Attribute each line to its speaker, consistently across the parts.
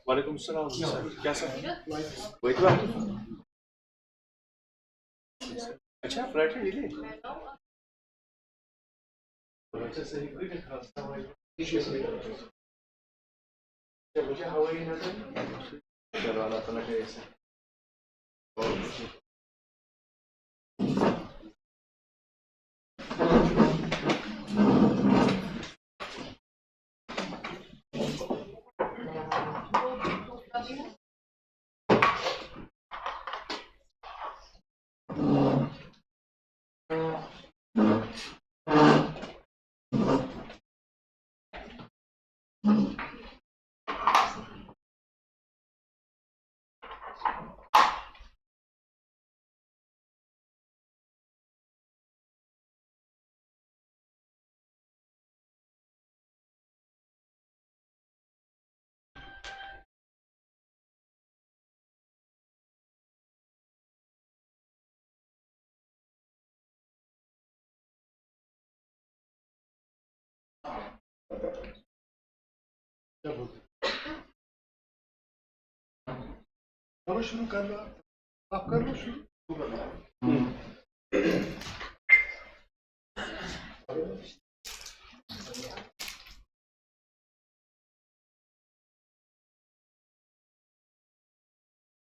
Speaker 1: वालेकुम सलाम सर, क्या सर? वही तो बात। अच्छा फ्लाइट है ये अच्छा सही मुझे हवाई ना चलो अल्लाह ताला के ऐसे
Speaker 2: करो शुरू कर लो आप कर लो शुरू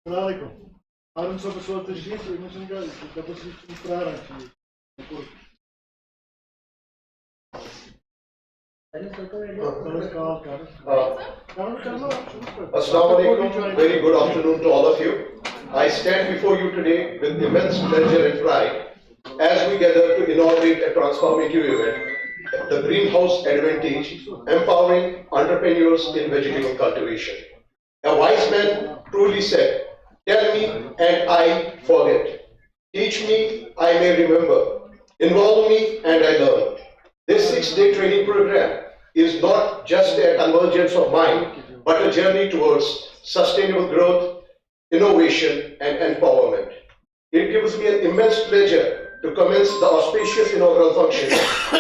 Speaker 2: Assalamualaikum. Harun sobre sua tangente, mas não dá, dá para se mostrar aqui.
Speaker 3: Assalamualaikum, very good afternoon to all of you. I stand before you today with immense pleasure and pride as we gather to inaugurate a transformative event, the Greenhouse Advantage, empowering entrepreneurs in vegetable cultivation. A wise man truly said, "Tell me and I forget. Teach me, I may remember. Involve me and I learn." This 6-day training program is not just a convergence of mind, but a journey towards sustainable growth, innovation, and empowerment. It gives me an immense pleasure to commence the auspicious inaugural function.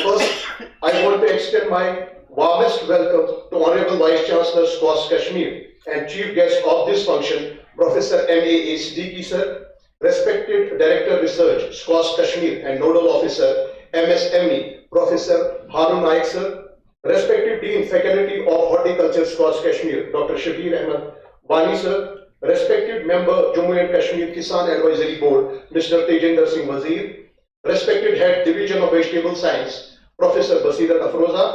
Speaker 3: First, I want to extend my warmest welcome to Honorable Vice Chancellor, SCOS Kashmir, and Chief Guest of this function, Professor M.A. Siddiqui sir, respected Director Research, SCOS Kashmir, and Nodal Officer, MSME, Professor Harun Naik sir, respected Dean Faculty of Horticulture, SCOS Kashmir, Dr. Shabir Ahmed Wani sir, respected Member, Jammu and Kashmir Kisan Advisory Board, Mr. Tejinder Singh Wazir, respected Head Division of Vegetable Science, Professor Basirat AFROOZA,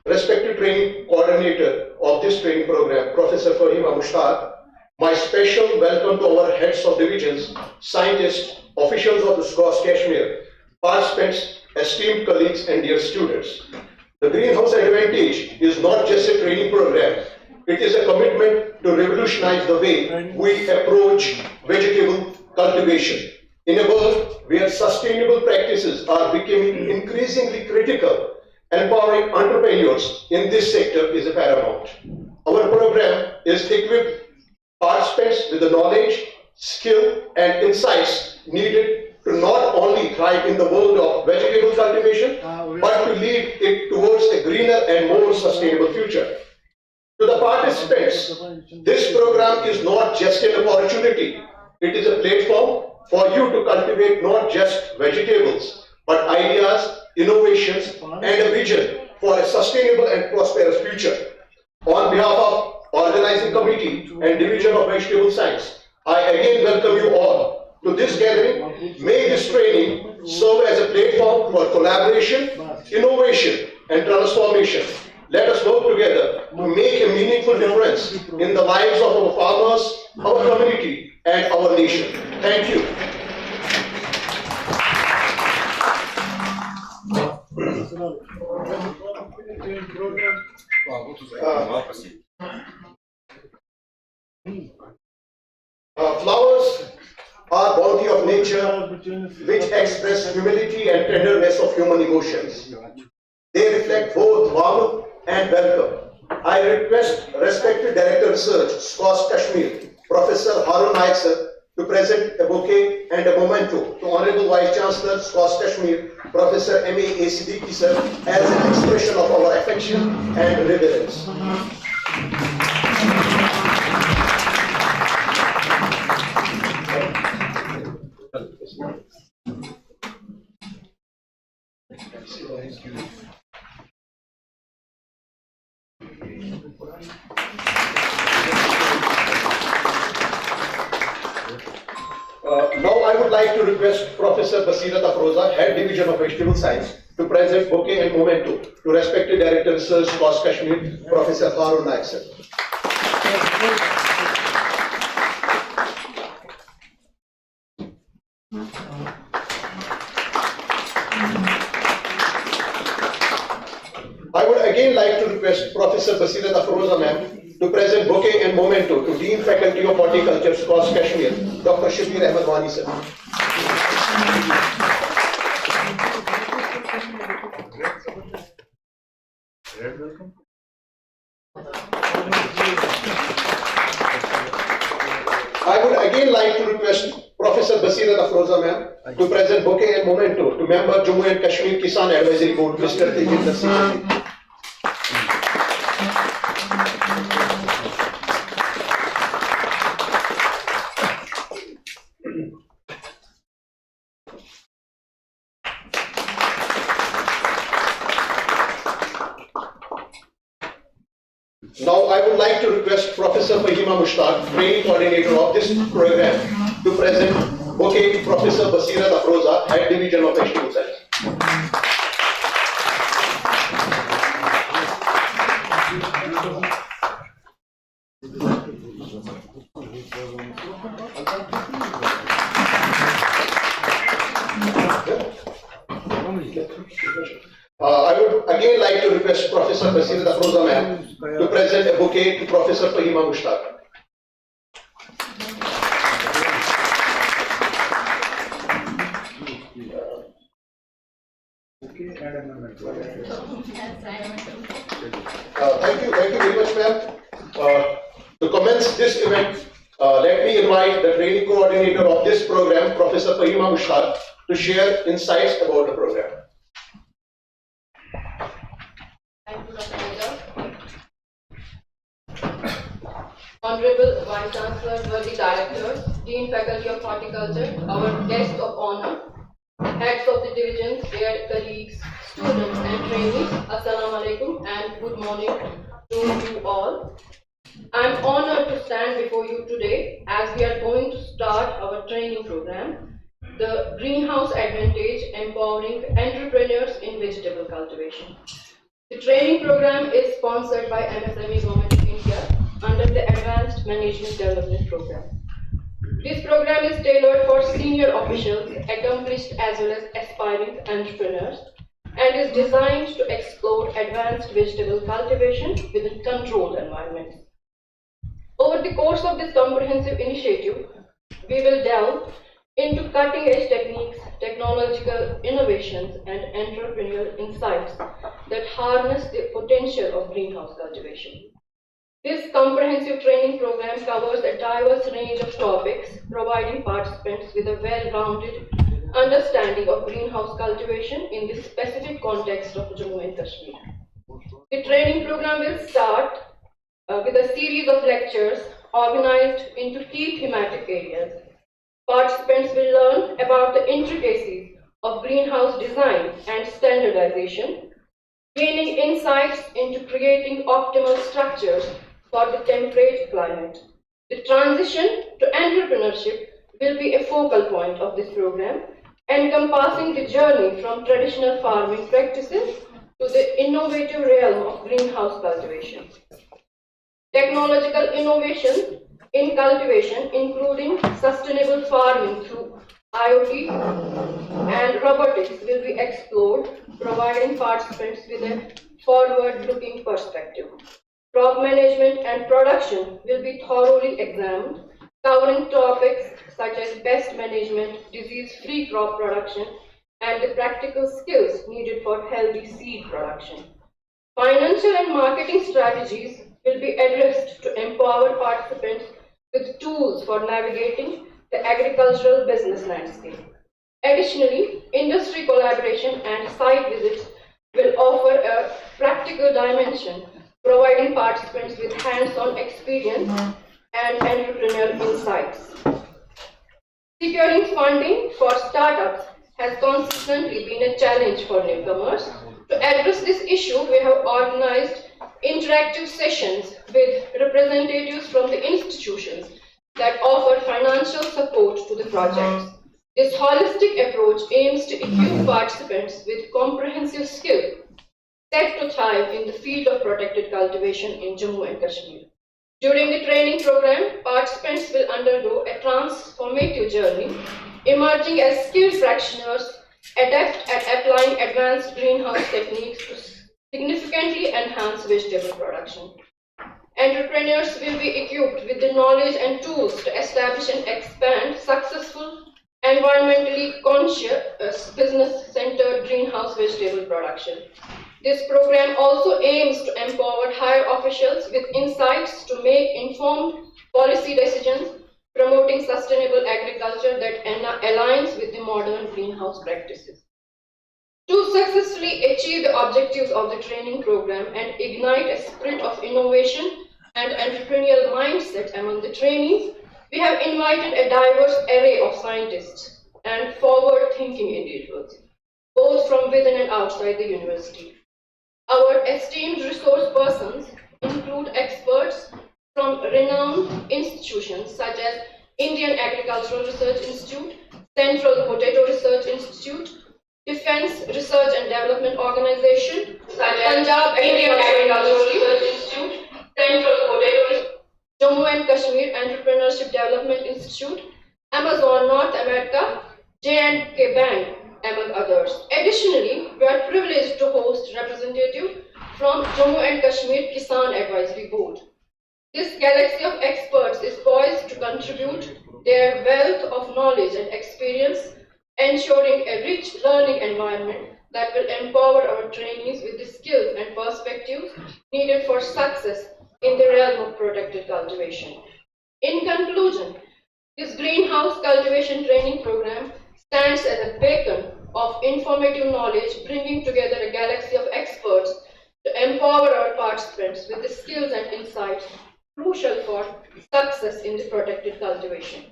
Speaker 3: respected Training Coordinator of this training program, Professor FAHEEMA Mushtaq. My special welcome to our heads of divisions, scientists, officials of the SCOS Kashmir, participants, esteemed colleagues, and dear students. The Greenhouse Advantage is not just a training program. It is a commitment to revolutionize the way we approach vegetable cultivation. In a world where sustainable practices are becoming increasingly critical, empowering entrepreneurs in this sector is paramount. Our program is equipped participants with the knowledge, skill, and insights needed to not only thrive in the world of vegetable cultivation, but to lead it towards a greener and more sustainable future. To the participants, this program is not just an opportunity, it is a platform for you to cultivate not just vegetables, but ideas, innovations, and a vision for a sustainable and prosperous future. On behalf of Organizing Committee and Division of Vegetable Science, I again welcome you all to this gathering. May this training serve as a platform for collaboration, innovation, and transformation. Let us work together to make a meaningful difference in the lives of our farmers, our community, and our nation. Thank you. Flowers are bounty of nature which express humility and tenderness of human emotions. They reflect both warmth and welcome. I request respected Director Research, SCOS Kashmir, Professor Harun Naik sir, to present a bouquet and a memento to Honorable Vice Chancellor, SCOS Kashmir, Professor M.A. Siddiqui sir, as an expression of our affection and reverence. Now I would like to request Professor AFROOZA, Head Division of Vegetable Science, to present bouquet and memento to respected Director Research, SCOS Kashmir, Professor Harun Naik sir. I would again like to request Professor AFROOZA ma'am to present bouquet and memento to Dean Faculty of Horticulture, SCOS Kashmir, Dr. Shabir Ahmed Wani sir. I would again like to request Professor AFROOZA ma'am to present bouquet and memento to Member Jammu and Kashmir Kisan Advisory Board, Mr. Tejinder Singh. Now I would like to request Professor FAHEEMA Training Coordinator of this program, to present bouquet to Professor AFROOZA, Head Division of Vegetable Science. I would again like to request Professor AFROOZA ma'am to present a bouquet to Professor FAHEEMA Thank you very much ma'am. To commence this event, let me invite the training coordinator of this program, Professor FAHEEMA to share insights about the program.
Speaker 4: Thank you, Dr. Major. Honorable Vice Chancellor, worthy Directors, Dean Faculty of Horticulture, our guests of honor, heads of the divisions, dear colleagues, students and trainees, Assalamu alaikum and good morning to you all. I am honored to stand before you today as we are going to start our training program, the Greenhouse Advantage Empowering Entrepreneurs in Vegetable Cultivation. The training program is sponsored by MSME Government of India under the Advanced Management Development Program. This program is tailored for senior officials, accomplished as well as aspiring entrepreneurs, and is designed to explore advanced vegetable cultivation within controlled environments. Over the course of this comprehensive initiative, we will delve into cutting-edge techniques, technological innovations, and entrepreneurial insights that harness the potential of greenhouse cultivation. This comprehensive training program covers a diverse range of topics, providing participants with a well-rounded understanding of greenhouse cultivation in the specific context of Jammu and Kashmir. The training program will start with a series of lectures organized into key thematic areas. Participants will learn about the intricacies of greenhouse design and standardization, gaining insights into creating optimal structures for the temperate climate. The transition to entrepreneurship will be a focal point of this program, encompassing the journey from traditional farming practices to the innovative realm of greenhouse cultivation. Technological innovation in cultivation, including sustainable farming through IoT, and robotics will be explored, providing participants with a forward-looking perspective. Crop management and production will be thoroughly examined, covering topics such as pest management, disease-free crop production, and the practical skills needed for healthy seed production. Financial and marketing strategies will be addressed to empower participants with tools for navigating the agricultural business landscape. Additionally, industry collaboration and site visits will offer a practical dimension, providing participants with hands-on experience and entrepreneurial insights. Securing funding for startups has consistently been a challenge for newcomers. To address this issue, we have organized interactive sessions with representatives from the institutions that offer financial support to the projects. This holistic approach aims to equip participants with comprehensive skill set to thrive in the field of protected cultivation in Jammu and Kashmir. During the training program, participants will undergo a transformative journey, emerging as skilled practitioners adept at applying advanced greenhouse techniques to significantly enhance vegetable production. Entrepreneurs will be equipped with the knowledge and tools to establish and expand successful, environmentally conscious, business-centered greenhouse vegetable production. This program also aims to empower higher officials with insights to make informed policy decisions, promoting sustainable agriculture that aligns with the modern greenhouse practices. To successfully achieve the objectives of the training program and ignite a spirit of innovation and entrepreneurial mindset among the trainees, we have invited a diverse array of scientists and forward-thinking individuals, both from within and outside the university. Our esteemed resource persons include experts from renowned institutions such as Indian Agricultural Research Institute, Central Potato Research Institute, Defense Research and Development Organization, Punjab Indian Agricultural Research Institute, Central Potato, Jammu and Kashmir Entrepreneurship Development Institute, Amazon North America, J&K Bank, among others. Additionally, we are privileged to host representatives from Jammu and Kashmir Kisan Advisory Board. This galaxy of experts is poised to contribute their wealth of knowledge and experience, ensuring a rich learning environment that will empower our trainees with the skills and perspectives needed for success in the realm of protected cultivation. In conclusion, this greenhouse cultivation training program stands as a beacon of informative knowledge, bringing together a galaxy of experts to empower our participants with the skills and insights crucial for success in the protected cultivation.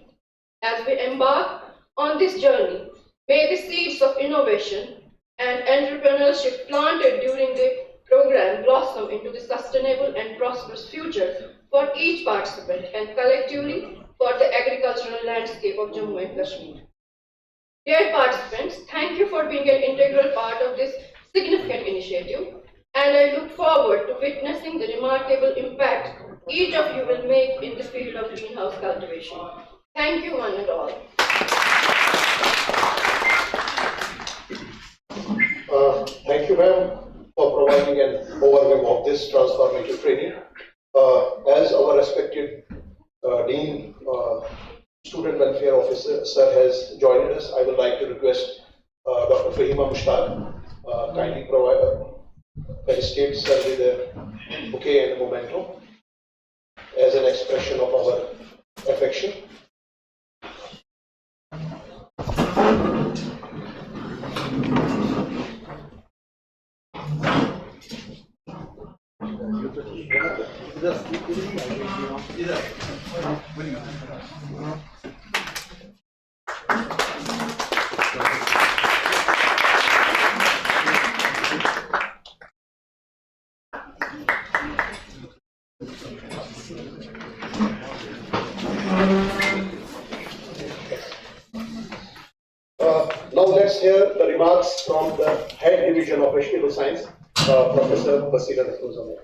Speaker 4: As we embark on this journey, may the seeds of innovation and entrepreneurship planted during the program blossom into the sustainable and prosperous future for each participant and collectively for the agricultural landscape of Jammu and Kashmir. Dear participants, thank you for being an integral part of this significant initiative, and I look forward to witnessing the remarkable impact each of you will make in the field of greenhouse cultivation. Thank you, one and all.
Speaker 3: Thank you, ma'am, for providing an overview of this transformative training. As our respected Dean, Student Welfare Officer, sir, has joined us, I would like to request Dr. FAHEEMA Mushtaq kindly provide felicitate sir with a bouquet and a memento as an expression of our affection. Now let's hear the remarks from the Head Division of Vegetable Science, Professor AFROOZA.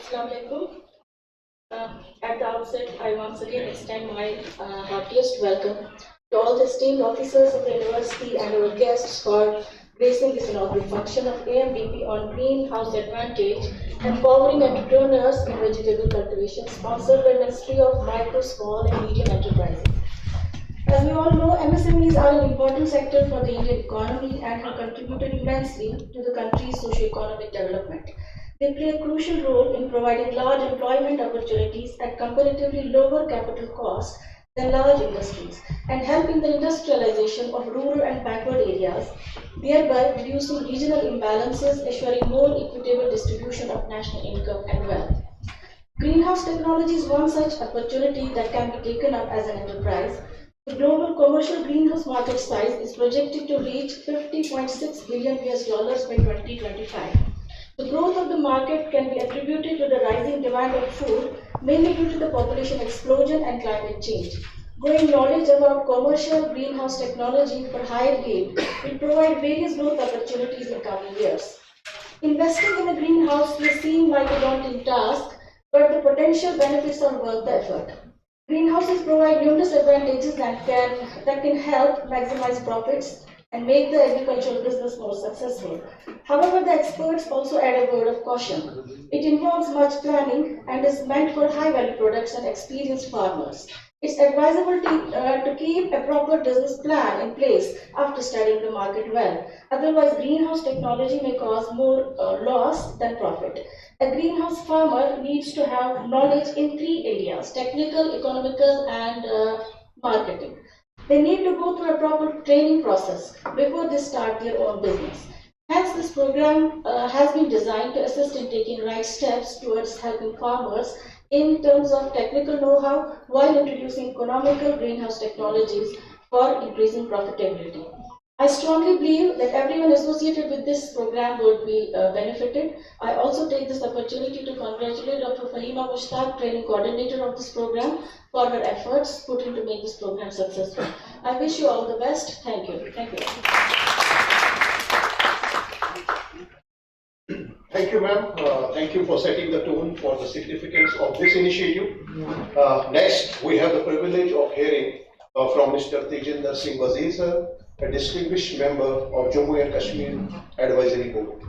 Speaker 5: Assalamu alaikum. At the outset, I once again extend my heartiest welcome to all the esteemed officers of the university and our guests for gracing this inaugural function of AMDP on Greenhouse Advantage, Empowering Entrepreneurs in Vegetable Cultivation, sponsored by Ministry of Micro, Small and Medium Enterprises. As we all know, MSMEs are an important sector for the Indian economy and have contributed immensely to the country's socio-economic development. They play a crucial role in providing large employment opportunities at comparatively lower capital costs than large industries and help in the industrialization of rural and backward areas, thereby reducing regional imbalances, assuring more equitable distribution of national income and wealth. Greenhouse technology is one such opportunity that can be taken up as an enterprise. The global commercial greenhouse market size is projected to reach $50.6 billion by 2025. The growth of the market can be attributed to the rising demand of food, mainly due to the population explosion and climate change. Growing knowledge about commercial greenhouse technology for higher yield will provide various growth opportunities in coming years. Investing in a greenhouse may seem like a daunting task, but the potential benefits are worth the effort. Greenhouses provide numerous advantages that can help maximize profits and make the agricultural business more successful. However, the experts also add a word of caution. It involves much planning and is meant for high-value products and experienced farmers. It's advisable to keep a proper business plan in place after studying the market well. Otherwise, greenhouse technology may cause more loss than profit. A greenhouse farmer needs to have knowledge in three areas: technical, economical, and marketing. They need to go through a proper training process before they start their own business. Hence, this program has been designed to assist in taking right steps towards helping farmers in terms of technical know-how while introducing economical greenhouse technologies for increasing profitability. I strongly believe that everyone associated with this program would be benefited. I also take this opportunity to congratulate Dr. FAHEEMA Mushtaq, training coordinator of this program, for her efforts put in to make this program successful. I wish you all the best. Thank you. Thank you.
Speaker 3: Thank you, ma'am. Thank you for setting the tone for the significance of this initiative. Next, we have the privilege of hearing from Mr. Tejinder Singh Wazir, sir, a distinguished member of Jammu and Kashmir Advisory Board.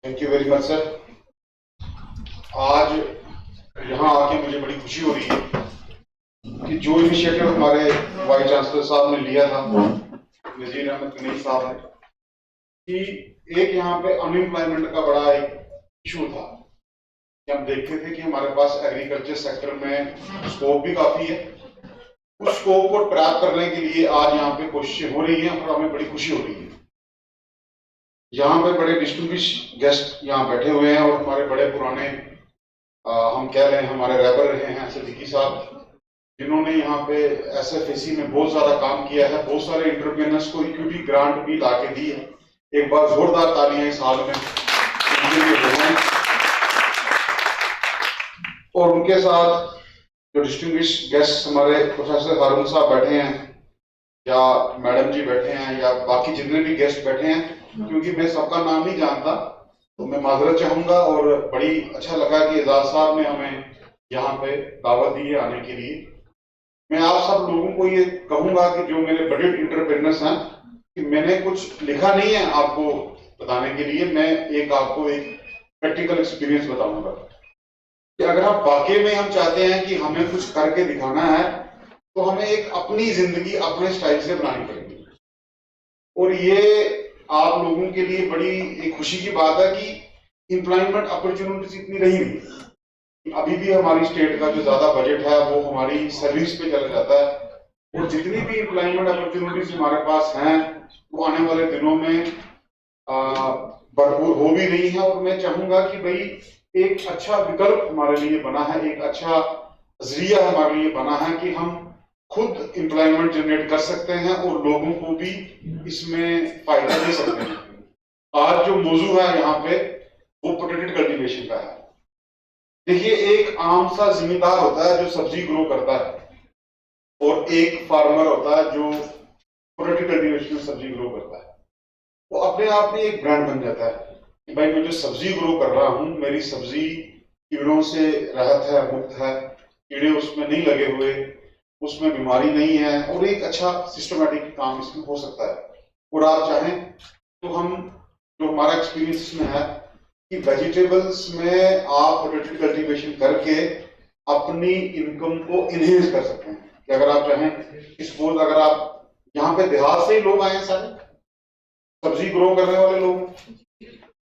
Speaker 6: Thank you very much, sir. आज यहाँ आके मुझे बड़ी खुशी हो रही है कि जो इनिशिएटिव हमारे वाइस चांसलर साहब ने लिया था, नजीर अहमद कनीज साहब ने, कि एक यहाँ पे अनएम्प्लॉयमेंट का बड़ा एक इशू था कि हम देखते थे कि हमारे पास एग्रीकल्चर सेक्टर में स्कोप भी काफी है। उस स्कोप को ट्रैप करने के लिए आज यहाँ पे कोशिशें हो रही हैं और हमें बड़ी खुशी हो रही है। यहाँ पे बड़े डिस्टिंग्विश गेस्ट यहाँ बैठे हुए हैं और हमारे बड़े पुराने हम कह रहे हैं हमारे रैपर रहे हैं सिद्दीकी साहब, जिन्होंने यहाँ पे SFAC में बहुत सारा काम किया है, बहुत सारे एंटरप्रेन्योर्स को इक्विटी ग्रांट भी लाके दी है। एक बार जोरदार तालियां इस हाल में उनके लिए हो जाएं। और उनके साथ जो डिस्टिंग्विश गेस्ट हमारे प्रोफेसर हारून साहब बैठे हैं या मैडम जी बैठे हैं या बाकी जितने भी गेस्ट बैठे हैं, क्योंकि मैं सबका नाम नहीं जानता तो मैं माजरत चाहूंगा। और बड़ी अच्छा लगा कि एजाज साहब ने हमें यहाँ पे दावत दी है आने के लिए। मैं आप सब लोगों को ये कहूंगा कि जो मेरे बड़े एंटरप्रेन्योर्स हैं, कि मैंने कुछ लिखा नहीं है आपको बताने के लिए, मैं आपको एक प्रैक्टिकल एक्सपीरियंस बताऊंगा कि अगर हम वाकई में हम चाहते हैं कि हमें कुछ करके दिखाना है तो हमें एक अपनी जिंदगी अपने स्टाइल से बनानी पड़ेगी। और ये आप लोगों के लिए बड़ी एक खुशी की बात है कि एम्प्लॉयमेंट अपॉर्चुनिटीज इतनी रही नहीं। अभी भी हमारी स्टेट का जो ज्यादा बजट है वो हमारी सर्विस पे चला जाता है और जितनी भी एम्प्लॉयमेंट अपॉर्चुनिटीज हमारे पास हैं वो आने वाले दिनों में भरपूर हो भी रही है। और मैं चाहूंगा कि भाई एक अच्छा विकल्प हमारे लिए बना है, एक अच्छा जरिया हमारे लिए बना है कि हम खुद एम्प्लॉयमेंट जनरेट कर सकते हैं और लोगों को भी इसमें फायदा दे सकते हैं। आज जो मौजू है यहाँ पे वो पोटेटो कल्टीवेशन का है। देखिए, एक आम सा जिम्मेदार होता है जो सब्जी ग्रो करता है और एक फार्मर होता है जो पोटैटो कल्टीवेशन में सब्जी ग्रो करता है। वो अपने आप में एक ब्रांड बन जाता है कि भाई मैं जो सब्जी ग्रो कर रहा हूँ, मेरी सब्जी कीड़ों से रहत है, मुक्त है, कीड़े उसमें नहीं लगे हुए, उसमें बीमारी नहीं है, और एक अच्छा सिस्टमेटिक काम इसमें हो सकता है। और आप चाहें तो हम, जो हमारा एक्सपीरियंस इसमें है कि वेजिटेबल्स में आप पोटैटो कल्टीवेशन करके अपनी इनकम को इनहेंस कर सकते हैं। कि अगर आप चाहें, सपोज अगर आप यहाँ पे देहात से ही लोग आए हैं, सारे सब्जी ग्रो करने वाले लोग,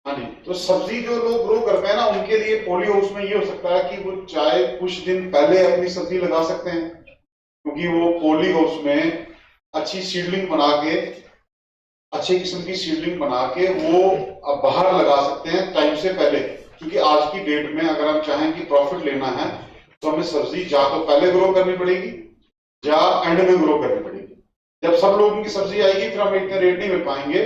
Speaker 6: हाँ जी, तो सब्जी जो लोग ग्रो करते हैं ना, उनके लिए पॉली हाउस में ये हो सकता है कि वो चाहे कुछ दिन पहले अपनी सब्जी लगा सकते हैं, क्योंकि वो पॉली हाउस में अच्छी सीडलिंग बना के, अच्छे किस्म की सीडलिंग बना के वो अब बाहर लगा सकते हैं टाइम से पहले। क्योंकि आज की डेट में अगर हम चाहें कि प्रॉफिट लेना है तो हमें सब्जी या तो पहले ग्रो करनी पड़ेगी या एंड में ग्रो करनी पड़ेगी। जब सब लोगों की सब्जी आएगी फिर हम इतने रेट नहीं मिल पाएंगे,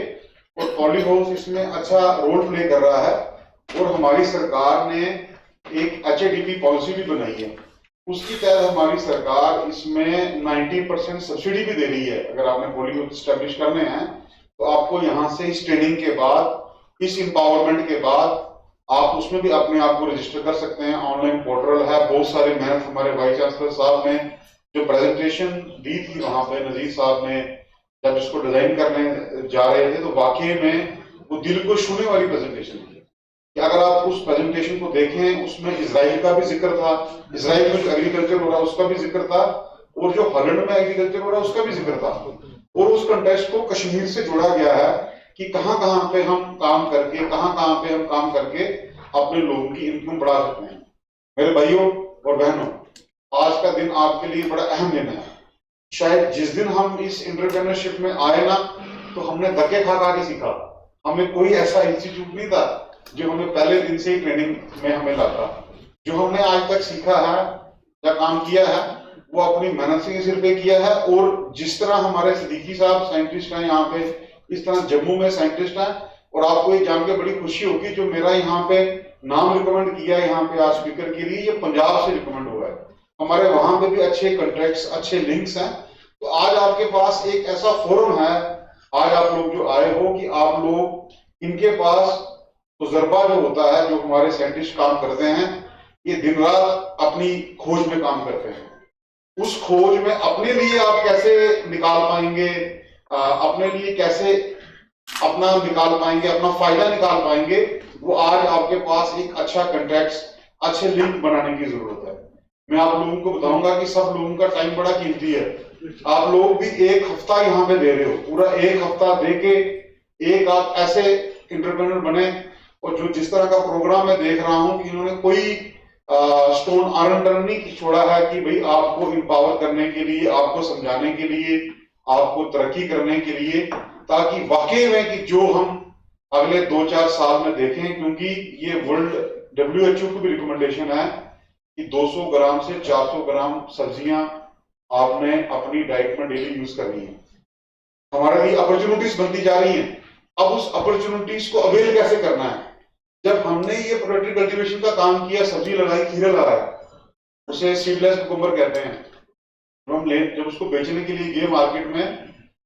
Speaker 6: और पॉली हाउस इसमें अच्छा रोल प्ले कर रहा है। और हमारी सरकार ने एक HADP पॉलिसी भी बनाई है, उसकी तहत हमारी सरकार इसमें 90% सब्सिडी भी दे रही है। अगर आपने पॉली हाउस स्टैब्लिश करने हैं तो आपको यहाँ से इस ट्रेनिंग के बाद, इस एम्पावरमेंट के बाद आप उसमें भी अपने आप को रजिस्टर कर सकते हैं। ऑनलाइन पोर्टल है, बहुत सारे मेहनत हमारे वाइस चांसलर साहब ने जो प्रेजेंटेशन दी थी वहां पे, नजीर साहब ने जब इसको डिजाइन करने जा रहे थे, तो वाकई में वो दिल को छूने वाली प्रेजेंटेशन थी। कि अगर आप उस प्रेजेंटेशन को देखें, उसमें इजराइल का भी जिक्र था, इजराइल में जो एग्रीकल्चर हो रहा है उसका भी जिक्र था, और जो हॉलैंड में एग्रीकल्चर हो रहा है उसका भी जिक्र था। और उस कंटेक्स्ट को कश्मीर से जोड़ा गया है कि कहां कहां पे हम काम करके, अपने लोगों की इनकम बढ़ा सकते हैं। मेरे भाइयों और बहनों, आज का दिन आपके लिए बड़ा अहम दिन है। शायद जिस दिन हम इस एंटरप्रेन्योरशिप में आए ना, तो हमने धक्के खा के सीखा। हमें कोई ऐसा इंस्टीट्यूट नहीं था जो हमें पहले दिन से ही ट्रेनिंग में हमें लाता। जो हमने आज तक सीखा है या काम किया है, वो अपनी मेहनत से सिर पे किया है। और जिस तरह हमारे सिद्दीकी साहब साइंटिस्ट हैं यहाँ पे, इस तरह जम्मू में साइंटिस्ट हैं। और आपको ये जान के बड़ी खुशी होगी, जो मेरा यहाँ पे नाम रिकमेंड किया है यहाँ पे आज स्पीकर के लिए, ये पंजाब से रिकमेंड हुआ है। हमारे वहां पे भी अच्छे कॉन्ट्रैक्ट्स, अच्छे लिंक्स हैं। तो आज आपके पास एक ऐसा फोरम है, आज आप लोग जो आए हो, कि आप लोग इनके पास तजुर्बा जो होता है, जो हमारे साइंटिस्ट काम करते हैं, ये दिन रात अपनी खोज में काम करते हैं। उस खोज में अपने लिए आप कैसे निकाल पाएंगे, अपने लिए कैसे अपना निकाल पाएंगे, अपना फायदा निकाल पाएंगे, वो आज आपके पास एक अच्छा कॉन्ट्रैक्ट, अच्छे लिंक बनाने की जरूरत है। मैं आप लोगों को बताऊंगा कि सब लोगों का टाइम बड़ा कीमती है। आप लोग भी एक हफ्ता यहाँ पे दे रहे हो, पूरा एक हफ्ता देके एक आप ऐसे एंटरप्रेन्योर बने। और जो जिस तरह का प्रोग्राम मैं देख रहा हूँ कि इन्होंने कोई स्टोन अनटर्न नहीं छोड़ा है कि भाई आपको एम्पावर करने के लिए, आपको समझाने के लिए, आपको तरक्की करने के लिए, ताकि वाकई में कि जो हम अगले 2-4 साल में देखें। क्योंकि ये वर्ल्ड WHO की भी रिकमेंडेशन है कि 200 ग्राम से 400 ग्राम सब्जियां आपने अपनी डाइट में डेली यूज करनी है। हमारे लिए अपॉर्चुनिटीज बनती जा रही हैं। अब उस अपॉर्चुनिटीज को अवेल कैसे करना है? जब हमने ये पोटैटो कल्टीवेशन का काम किया, सब्जी लगाई, खीरे लगाए, उसे सीडलेस कुकुम्बर कहते हैं, जब उसको बेचने के लिए गए मार्केट में,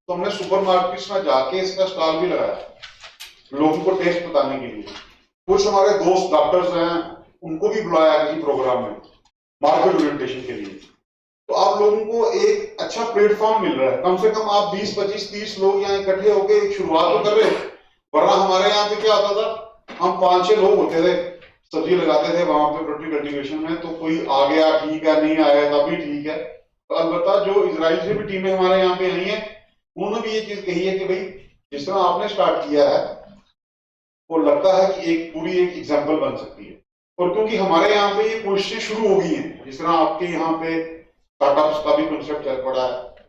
Speaker 6: तो हमने सुपर मार्केट्स में जाके इसका स्टॉल भी लगाया, लोगों को टेस्ट बताने के लिए। कुछ हमारे दोस्त डॉक्टर्स हैं, उनको भी बुलाया किसी प्रोग्राम में मार्केट ओरिएंटेशन के लिए। तो आप लोगों को एक अच्छा प्लेटफॉर्म मिल रहा है। कम से कम आप 20, 25, 30 लोग यहाँ इकट्ठे होकर एक शुरुआत तो कर रहे हो। वरना हमारे यहाँ पे क्या होता था, हम 5-6 लोग होते थे, सब्जी लगाते थे वहां पे पोटैटो कल्टीवेशन में, तो कोई आ गया ठीक है, नहीं आया तब भी ठीक है। तो अलबत्ता जो इजराइल से भी टीमें हमारे यहाँ पे आई हैं, उन्होंने भी ये चीज कही है कि भाई जिस तरह आपने स्टार्ट किया है, वो लगता है कि एक पूरी एक एग्जाम्पल बन सकती है। और क्योंकि हमारे यहाँ पे ये कोशिशें शुरू हो गई हैं, जिस तरह आपके यहाँ पे स्टार्टअप्स का भी कंसेप्ट चल पड़ा है,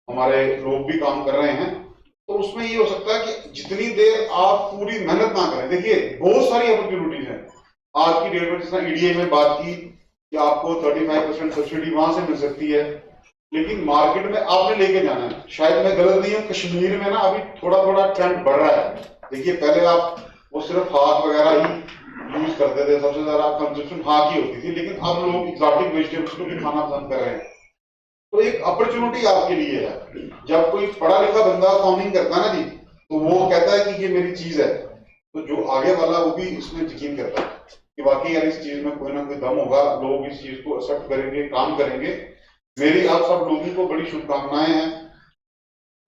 Speaker 6: हमारे लोग भी काम कर रहे हैं, तो उसमें ये हो सकता है कि जितनी देर आप पूरी मेहनत ना करें, देखिए बहुत सारी अपॉर्चुनिटीज हैं आज की डेट में। जिस तरह EDA में बात की कि आपको 35% सब्सिडी वहां से मिल सकती है, लेकिन मार्केट में आपने लेके जाना है। शायद मैं गलत नहीं हूँ, कश्मीर में ना अभी थोड़ा थोड़ा ट्रेंड बढ़ रहा है। देखिए पहले आप वो सिर्फ हाथ वगैरह ही यूज करते थे, सबसे ज्यादा कंजप्शन हाँ की होती थी, लेकिन अब लोग एक्सोटिक वेजिटेबल्स को भी खाना पसंद कर रहे हैं। तो एक अपॉर्चुनिटी आपके लिए है। जब कोई पढ़ा लिखा बंदा फार्मिंग करता है ना जी, तो वो कहता है कि ये मेरी चीज है, तो जो आगे वाला वो भी इसमें यकीन करता है कि वाकई यार इस चीज में कोई ना कोई दम होगा, लोग इस चीज को एक्सेप्ट करेंगे, काम करेंगे। मेरी आप सब लोगों को बड़ी शुभकामनाएं हैं।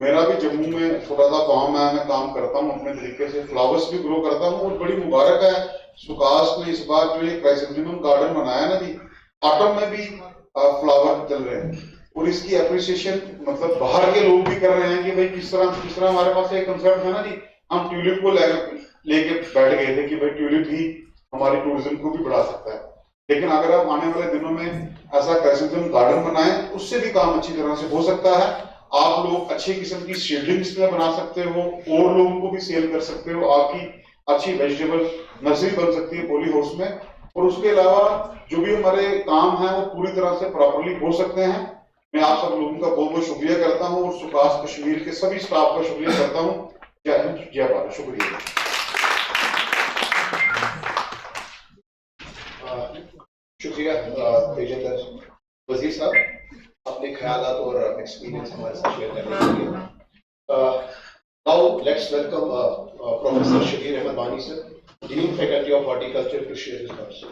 Speaker 6: मेरा भी जम्मू में छोटा सा फार्म है, मैं काम करता हूँ अपने तरीके से, फ्लावर्स भी ग्रो करता हूँ, और बड़ी मुबारक है सुकाश ने इस बार जो ये क्राइसेंथेमम गार्डन बनाया ना जी, ऑटम में भी फ्लावर चल रहे हैं, और इसकी एप्रिसिएशन मतलब बाहर के लोग भी कर रहे हैं कि भाई किस तरह हमारे पास एक कंसेप्ट है ना जी, हम ट्यूलिप को लेके बैठ गए थे कि भाई ट्यूलिप ही हमारी टूरिज्म को भी बढ़ा सकता है। लेकिन अगर आप आने वाले दिनों में ऐसा क्राइसेंथेमम गार्डन बनाएं, उससे भी काम अच्छी तरह से हो सकता है। आप लोग अच्छी किस्म की शेडिंग्स में बना सकते हो, और लोगों को भी सेल कर सकते हो, आपकी अच्छी वेजिटेबल नर्सरी बन सकती है पॉली हाउस में। और उसके अलावा जो भी हमारे काम है वो पूरी तरह से प्रॉपरली हो सकते हैं। मैं आप सब लोगों का बहुत बहुत शुक्रिया करता हूँ, और सुकाश कश्मीर के सभी स्टाफ का शुक्रिया करता हूँ। जय हिंद, जय भारत, शुक्रिया।
Speaker 3: शुक्रिया तेजेंद्र वजीर साहब, अपने ख्यालात और एक्सपीरियंस हमारे साथ शेयर करने के लिए। Now let's welcome professor Shabir Ahmad Wani sir, dean faculty of horticulture, to share his thoughts.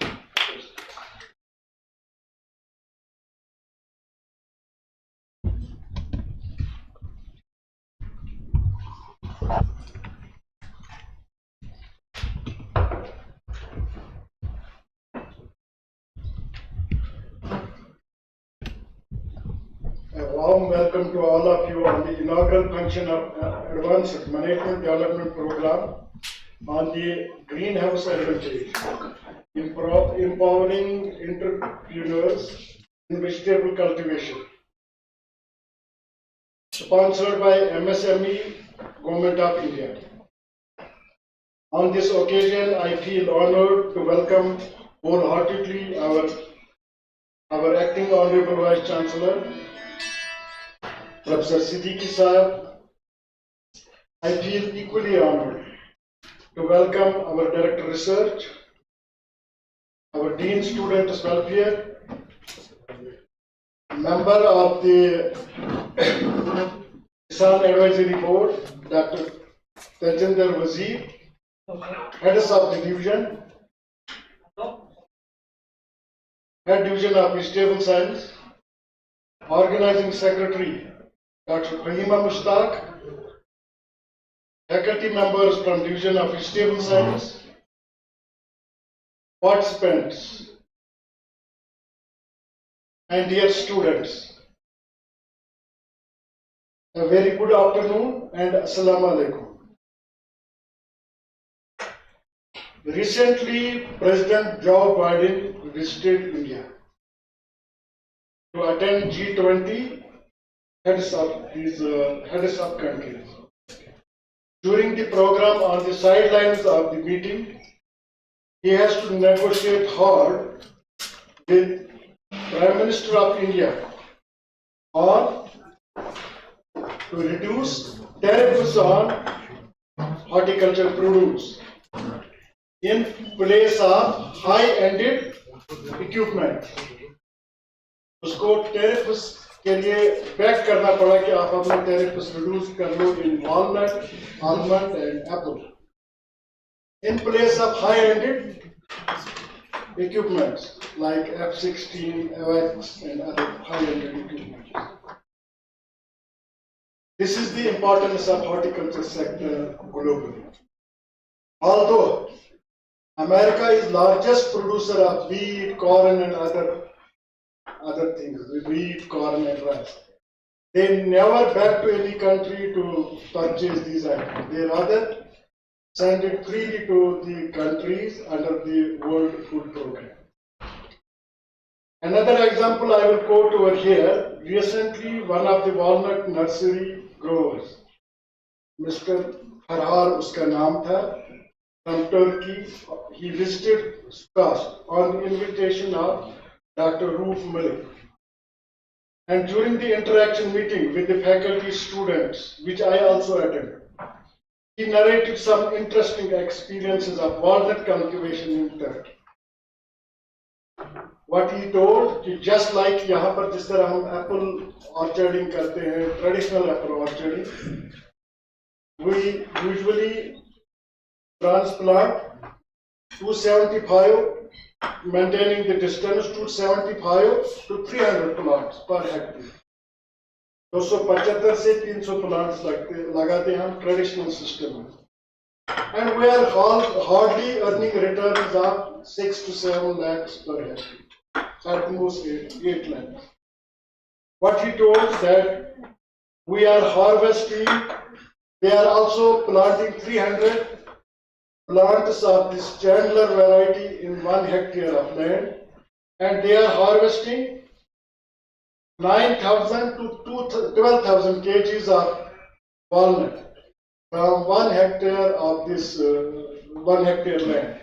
Speaker 2: A warm welcome to all of you on the inaugural function of Advanced Management Development Program on the Greenhouse Advantage, empowering entrepreneurs in vegetable cultivation. Sponsored by MSME, Government of India. On this occasion, I feel honored to welcome wholeheartedly our Acting Honorable Vice Chancellor, Professor Siddiqui Sahab. I feel equally honored to welcome our Director Research, our Dean Students Welfare, member of the Kisan Advisory Board, Dr. Tejinder Wazir, heads of the division, Head Division of Vegetable Science, Organizing Secretary, Dr. FAHEEMA Mushtaq, faculty members from Division of Vegetable Science, participants, and dear students. A very good afternoon and Assalamu Alaikum. Recently, President Joe Biden visited India to attend G20 heads of countries. During the program, on the sidelines of the meeting, he has to negotiate hard with Prime Minister of India on to reduce tariffs on horticulture produce in place of high-ended equipment. उसको tariffs के लिए back करना पड़ा कि आप अपने tariffs reduce कर लो in walnut, almond and apple in place of high-ended equipments like F-16, AVAX and other high-ended equipment. This is the importance of horticulture sector globally. Although America is largest producer of wheat, corn and other things, wheat, corn and rice, they never beg to any country to purchase these items. They rather send it freely to the countries under the World Food Program. Another example I will quote over here. Recently, one of the walnut nursery growers, Mr. Farhar, uska naam tha, from Turkey, he visited Sukas on the invitation of Dr. Roof Malik. And during the interaction meeting with the faculty students, which I also attended, he narrated some interesting experiences of walnut cultivation in Turkey. What he told, कि just like यहाँ पर जिस तरह हम apple orcharding करते हैं, traditional apple orcharding, we usually transplant 275, maintaining the distance, 275 to 300 plants per hectare. 275 से 300 plants लगाते हैं हम traditional system में. And we are hardly earning returns of 6 to 7 lakhs per hectare, at most 8 lakhs. What he told that we are harvesting, they are also planting 300 plants of this Chandler variety in 1 hectare of land, and they are harvesting 9,000 to 12,000 kgs of walnut from 1 hectare of this 1 hectare land.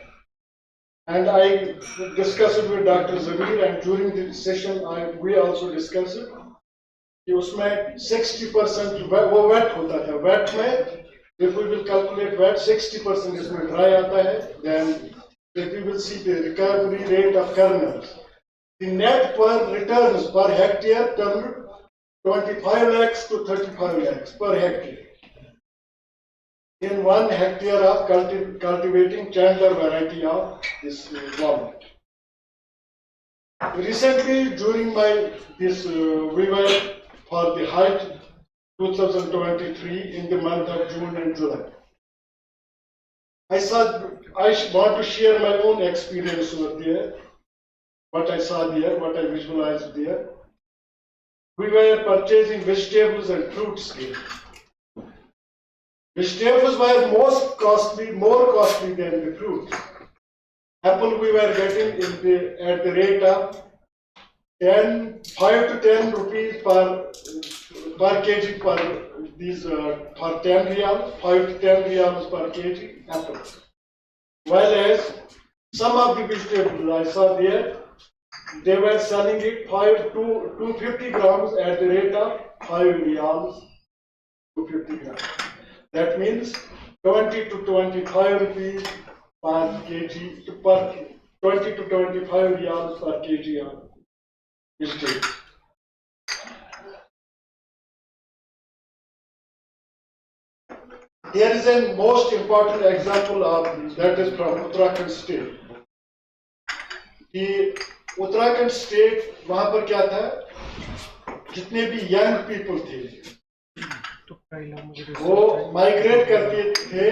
Speaker 2: And I discussed it with Dr. Zamir, and during the session we also discussed it. कि उसमें 60% वो wet होता था. Wet में, if we will calculate wet, 60% इसमें dry आता है. Then if we will see the recovery rate of kernels, the net per returns per hectare turned 25 lakhs to 35 lakhs per hectare in 1 hectare of cultivating Chandler variety of this walnut. Recently, during we were for the height 2023 in the month of June and July. I want to share my own experience over there, what I saw there, what I visualized there. We were purchasing vegetables and fruits there. Vegetables were more costly than the fruits. Apple we were getting at the rate of 5 to 10 rupees per kg for these for 10 riyals, 5 to 10 riyals per kg apple. While as some of the vegetables I saw there, they were selling it 250 grams at the rate of 5 riyals, 250 grams. That means 20 to 25 rupees per kg, per 20 to 25 riyals per kg of vegetables. There is a most important example of that is from Uttarakhand state. कि Uttarakhand state वहां पर क्या था, जितने भी young people थे वो migrate करते थे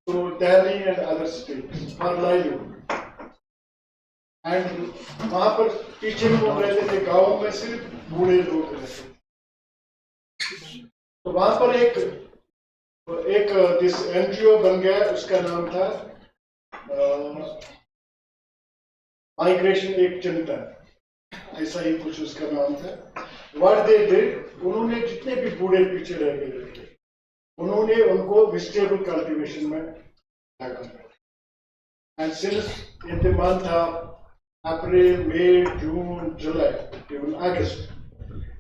Speaker 2: to Delhi and other states for livelihood, and वहां पर पीछे लोग रहते थे, गांव में सिर्फ बूढ़े लोग रहते थे. तो वहां पर एक दिस एनजीओ बन गया, उसका नाम था माइग्रेशन एक चिंता, ऐसा ही कुछ उसका नाम था. व्हाट दे डिड, उन्होंने जितने भी बूढ़े पीछे रह गए थे उन्होंने उनको वेजिटेबल कल्टीवेशन में लगा. And since in the month of April, May, June, July, even August,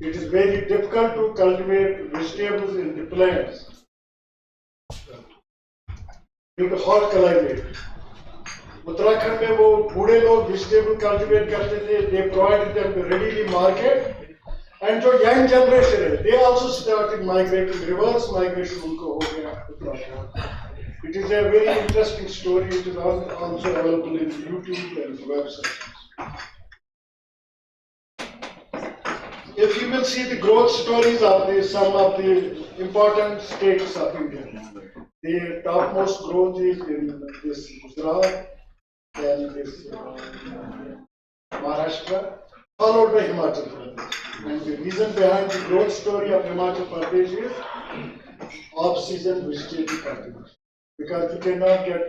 Speaker 2: it is very difficult to cultivate vegetables in the plains due to hot climate. Uttarakhand में वो बूढ़े लोग वेजिटेबल कल्टीवेट करते थे, they provided them the readily market, and जो young generation है, they also started migrating, reverse migration उनको हो गया Uttarakhand. It is a very interesting story. It is also available in YouTube and websites. If you will see the growth stories of some of the important states of India, the topmost growth is in this Gujarat, then this Maharashtra, followed by Himachal Pradesh. And the reason behind the growth story of Himachal Pradesh is off-season vegetable cultivation, because you cannot get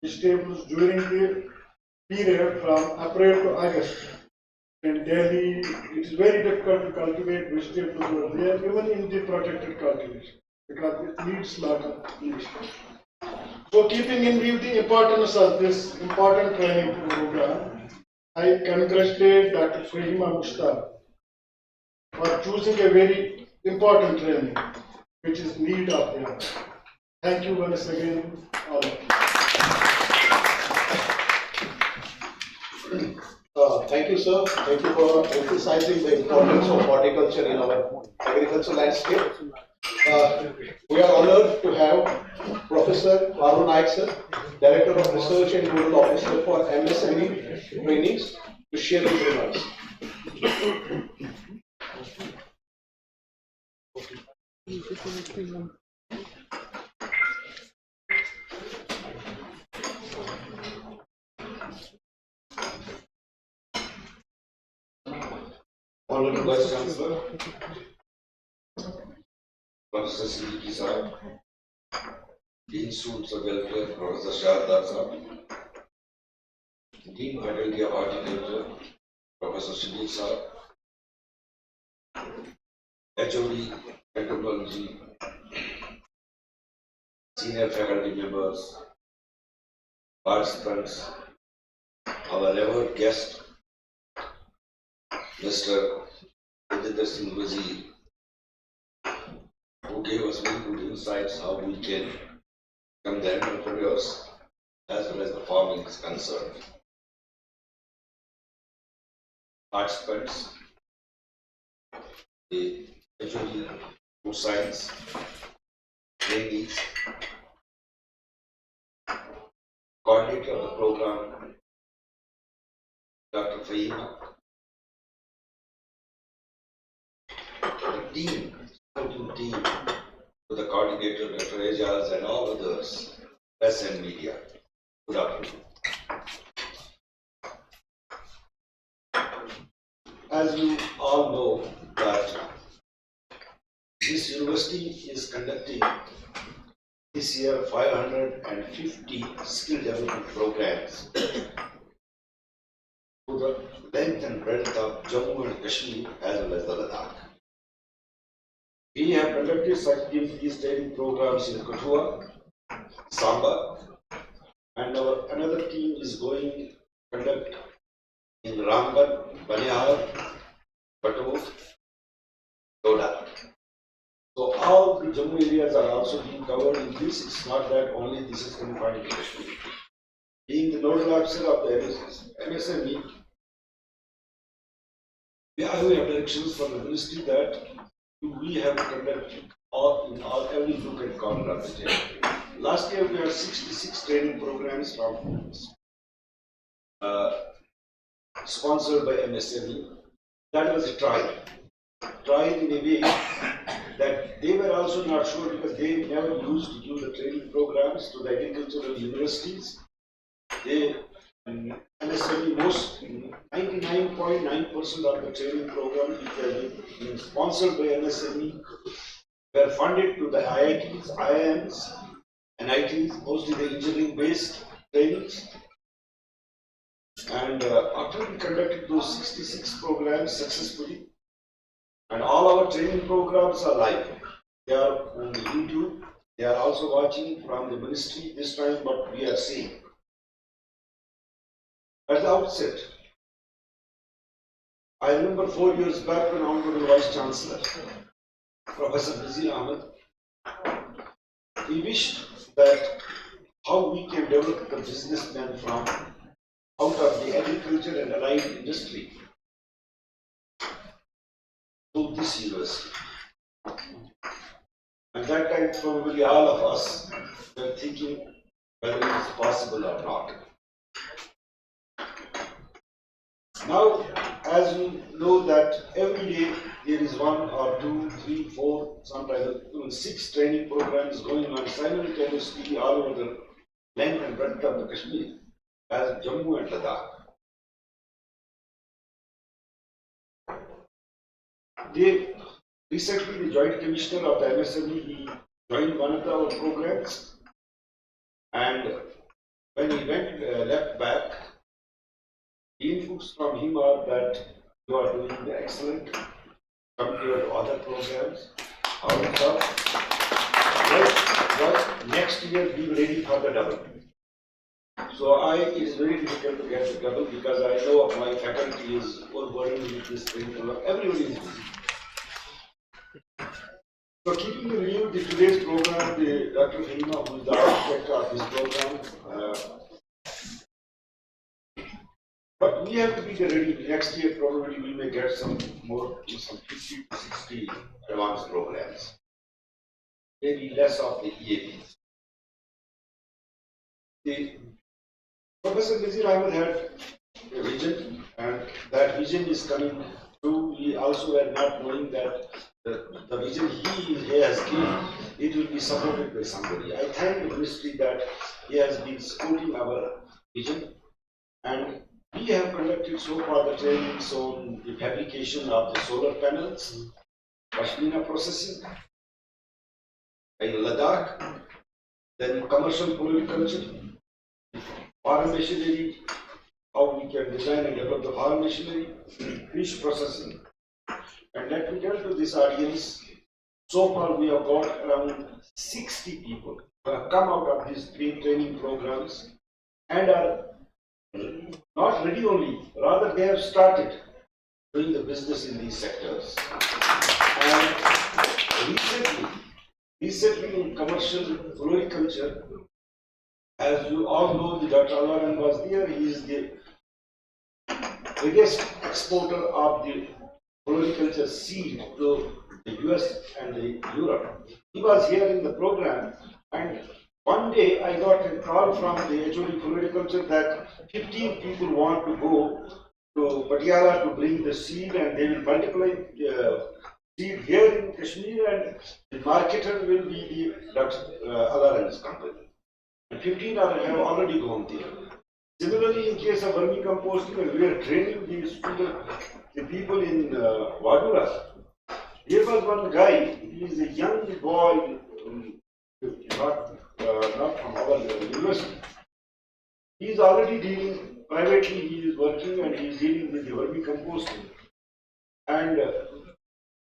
Speaker 2: vegetables during the period from April to August. In Delhi, it is very difficult to cultivate vegetables over there, even in the protected cultivation, because it needs a lot of irrigation. So, keeping in view the importance of this important training program, I congratulate Dr. FAHEEMA for choosing a very important training, which is need of the hour. Thank you once again, all of you.
Speaker 3: Thank you, sir. Thank you for emphasizing the importance of horticulture in our agricultural landscape. We are honored to have Professor Harun Naik, sir, Director of Research and Nodal Officer for MSME trainings, to share his remarks.
Speaker 7: Honorable Vice Chancellor, Professor Siddiqui Sahab, Dean Students of Welfare, Professor Shahadar Sahab, Dean Faculty of Horticulture, Professor Siddiq Sahab, HOD Technology, Senior Faculty Members, participants, our revered guest, Mr. Wazir, who gave us very good insights how we can become the entrepreneurs as well as the farming is concerned. Participants, the HOD Food Science, trainees, coordinator of the program, Dr. FAHEEMA, the team, supporting team, to the coordinator, Dr. Ejaz, and all others, press and media. Good afternoon. As you all know that this university is conducting this year 550 skill development programs to the length and breadth of Jammu and Kashmir as well as the Ladakh. We have conducted such these training programs in Kathua, Samba, and our another team is going to conduct in Ramban, Banihar, Patur, Doda. So all the Jammu areas are also being covered in this. It's not that only this is confined to Kashmir. Being the nodal officer of the MSME, we have directions from the ministry that we have to conduct every nook and corner of the territory. Last year we had 66 training programs from sponsored by MSME. That was a trial in a way that they were also not sure because they never used to give the training programs to the agricultural universities. MSME, most 99.9% of the training programs which have been sponsored by MSME were funded to the IITs, IIMs, NITs, mostly the engineering based trainings. And after we conducted those 66 programs successfully, and all our training programs are live. They are on the YouTube. They are also watching from the ministry this time what we are seeing. At the outset, I remember 4 years back when Honorable Vice Chancellor, Professor Nazir Ahmed, he wished that how we can develop the businessmen from out of the agriculture and allied industry to this university. At that time, probably all of us were thinking whether it is possible or not. Now, as you know that every day there is 1 or 2, 3, 4, sometimes even 6 training programs going on simultaneously all over the length and breadth of the Kashmir, as Jammu and Ladakh. Recently, the Joint Commissioner of the MSME, he joined one of our programs, and when he left back, the inputs from him are that you are doing excellent compared to other programs. However, next year we will be ready for the double. So it is very difficult to get the double because I know my faculty is overburdened with this training. Everybody is busy. So keeping in view the today's program, the Dr. FAHEEMA, who is the architect of this program, but we have to be ready. Next year, probably we may get some 50 to 60 advanced programs. Maybe less of the EAPs. The Professor Nazir Ahmed had a vision, and that vision is coming true. We also are not knowing that the vision he has given, it will be supported by somebody. I thank the ministry that he has been supporting our vision, and we have conducted so far the trainings on the fabrication of the solar panels, pashmina processing, in Ladakh, then commercial floriculture, farm machinery, how we can design and develop the farm machinery, fish processing. And let me tell to this audience, so far we have got around 60 people who have come out of these 3 training programs and are not ready only, rather they have started doing the business in these sectors. And recently in commercial floriculture, as you all know, the Dr. Alaran was there. He is the biggest exporter of the floriculture seed to the US and the Europe. He was here in the program, and one day I got a call from the HOD floriculture that 15 people want to go to Patiala to bring the seed, and they will multiply seed here in Kashmir, and the marketer will be the Dr. Alaran's company. 15 have already gone there. Similarly, in case of vermicomposting, we are training the people in Vadura. There was one guy, he is a young boy, not from our university. He is already dealing, privately he is working and he is dealing with the vermicomposting. And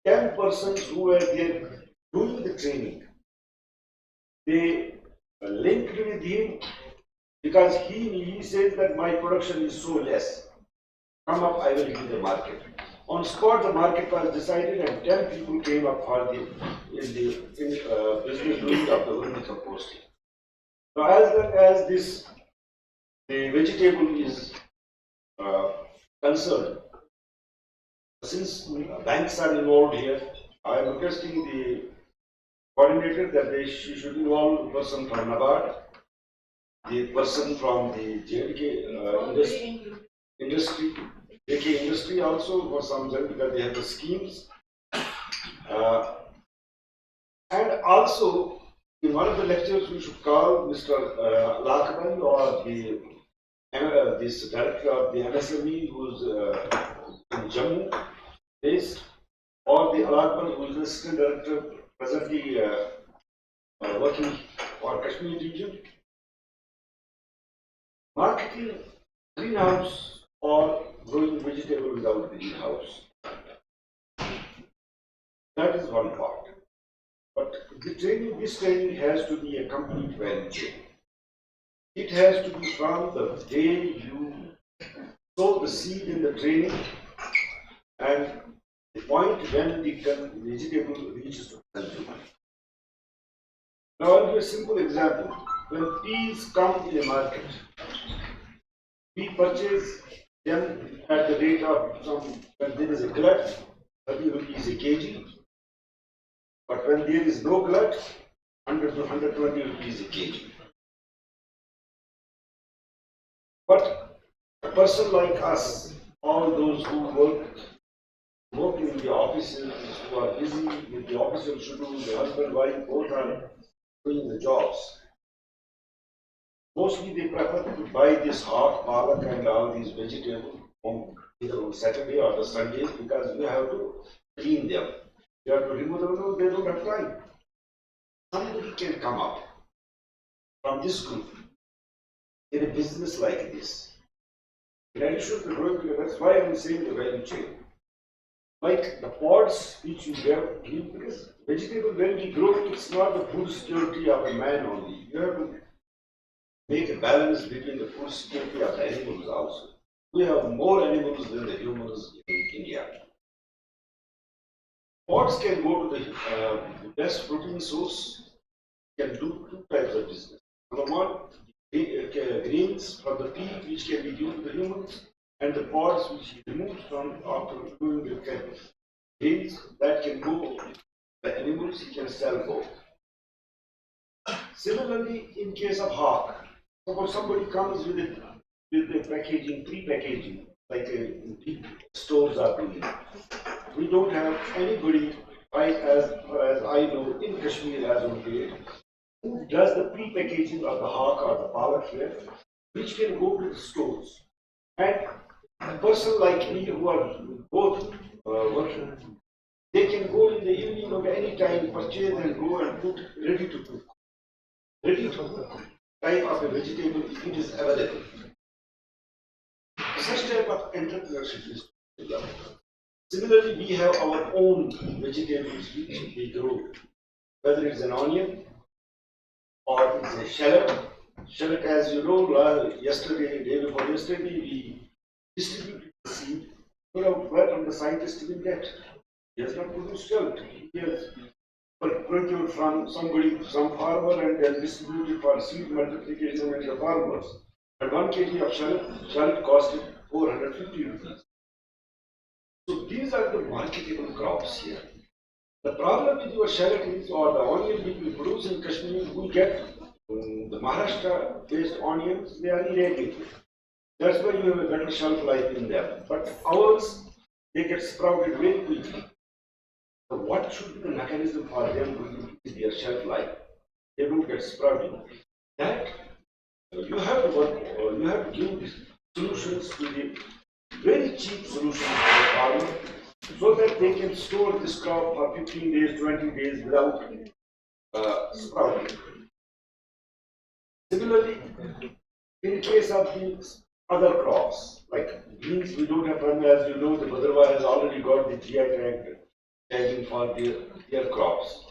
Speaker 7: 10 persons who were there doing the training, they linked with him because he says that my production is so less. Come up, I will give the market. On spot, the market was decided, and 10 people came up for the business doing of the vermicomposting. Now, as long as the vegetable is concerned, since banks are involved here, I am requesting the coordinator that she should involve the person from NABARD, the person from the JK industry, JK industry also for some time because they have the schemes. And also, in one of the lectures, we should call Mr. Lakban or this director of the MSME who's in Jammu based, or the Lakban who is the assistant director presently working for Kashmir region. Marketing greenhouse or growing vegetable without greenhouse. That is one part. But this training has to be a complete value chain. It has to be from the day you sow the seed in the training and the point when the vegetable reaches to consumer. Now I'll give a simple example. When peas come in a market, we purchase them at the rate of when there is a glut, 30 rupees a kg. But when there is no glut, 100 to 120 rupees a kg. But a person like us, all those who work in the offices, who are busy with the official schedule, the husband, wife, both are doing the jobs. Mostly they prefer to buy this hot palak and all these vegetables either on Saturday or the Sundays because we have to clean them. You have to remove them, they don't have time. Somebody can come up from this group in a business like this. In addition to growing, that's why I'm saying the value chain. Like the pods which you have, because vegetable when we grow, it's not the food security of a man only. You have to make a balance between the food security of the animals also. We have more animals than the humans in India. Pods can go to the best protein source, can do two types of business. Number one, greens from the feed which can be given to the humans, and the pods which he removes from after doing the greens that can go the animals he can sell both. Similarly, in case of hawk, suppose somebody comes with the packaging, pre-packaging, like big stores are doing. We don't have anybody, as far as I know, in Kashmir as on date, who does the pre-packaging of the hawk or the palak here, which can go to the stores. And a person like me who are both working, they can go in the evening or any time, purchase and go and put ready to cook. Ready to cook type of a vegetable if it is available. Such type of entrepreneurship is developed. Similarly, we have our own vegetables which we grow, whether it's an onion or it's a shallot. Shallot, as you know, yesterday, day before yesterday, we distributed the seed. You know, where from the scientist will get? He has not produced shallot. He has procured from somebody, some farmer, and then distributed for seed multiplication among the farmers. And 1 kg of shallot costed 450 rupees. So these are the marketable crops here. The problem with your shallot is, or the onion which we produce in Kashmir, we get the Maharashtra-based onions, they are irrigated. That's why you have a better shelf life in them. But ours, they get sprouted very quickly. So what should be the mechanism for them to increase their shelf life? They don't get sprouting. That you have to work, you have to give solutions to the very cheap solutions for the farmer, so that they can store this crop for 15 days, 20 days without sprouting. Similarly, in case of these other crops, like beans, we don't have problem. As you know, the Bhadrava has already got the GI tagging for their crops.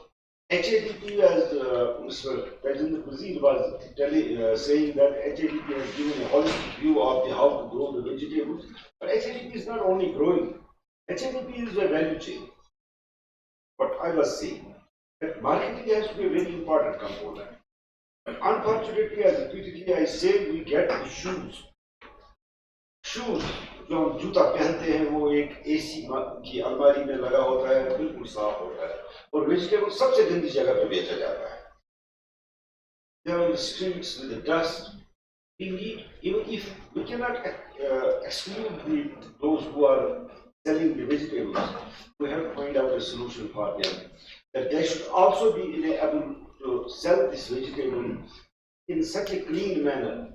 Speaker 7: HADP, as Mr. Tajendra Wazir was saying that HADP has given a holistic view of how to grow the vegetables. But HADP is not only growing, HADP is a value chain. But I was saying that marketing has to be a very important component. But unfortunately, as repeatedly I say, we get the shoes. Shoes, जो हम जूता पहनते हैं वो एक AC की अलमारी में लगा होता है, बिल्कुल साफ होता है, और वेजिटेबल सबसे गंदी जगह पे बेचा जाता है. They are on the streets with the dust. We need, even if we cannot exclude those who are selling the vegetables, we have to find out a solution for them. That they should also be able to sell this vegetable in such a clean manner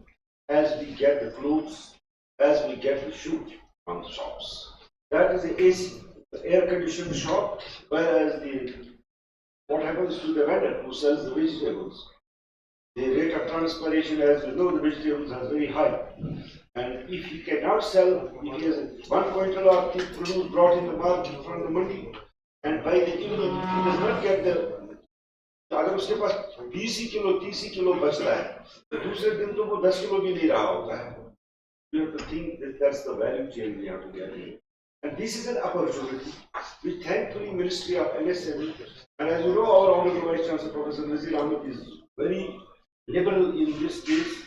Speaker 7: as we get the clothes, as we get the shoes from the shops. That is the AC, the air-conditioned shop, whereas what happens to the vendor who sells the vegetables? The rate of transpiration, as you know, the vegetables are very high. And if he cannot sell, if he has 1 quintal of the produce brought in the market from the mandi, and by the evening he does not get the, अगर उसके पास 20 kilo 30 kilo बचता है, तो दूसरे दिन तो वो 10 kilo भी नहीं रहा होता है. We have to think that that's the value chain we have to get in. And this is an opportunity. We thankfully Ministry of MSME, and as you know, our Honorable Vice Chancellor Professor Nazir Ahmed is very liberal in this case.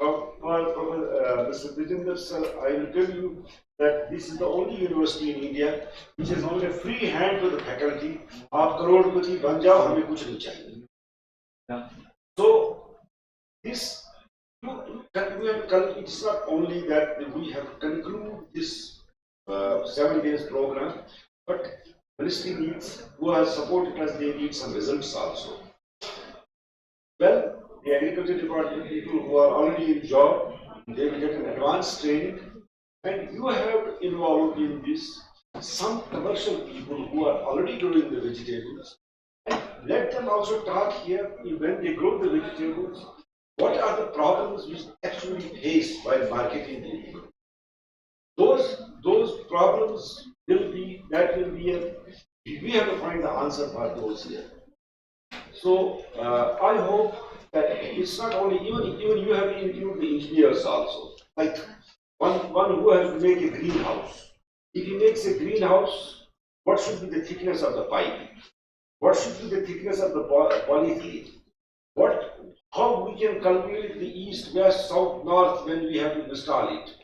Speaker 7: Mr. Vijender sir, I will tell you that this is the only university in India which has only a free hand to the faculty. आप करोड़पति बन जाओ, हमें कुछ नहीं चाहिए. So this, it's not only that we have concluded this 7 days program, but ministry needs, who has supported us, they need some results also. Well, the agriculture department people who are already in job, they will get an advanced training, and you have to involve in this some commercial people who are already growing the vegetables, and let them also talk here when they grow the vegetables. What are the problems which actually face while marketing the those problems will be, we have to find the answer for those here. So I hope that it's not only, even you have to include the engineers also. Like one who has to make a greenhouse. If he makes a greenhouse, what should be the thickness of the pipe, what should be the thickness of the polythene, how we can calculate the east, west, south, north when we have to install it,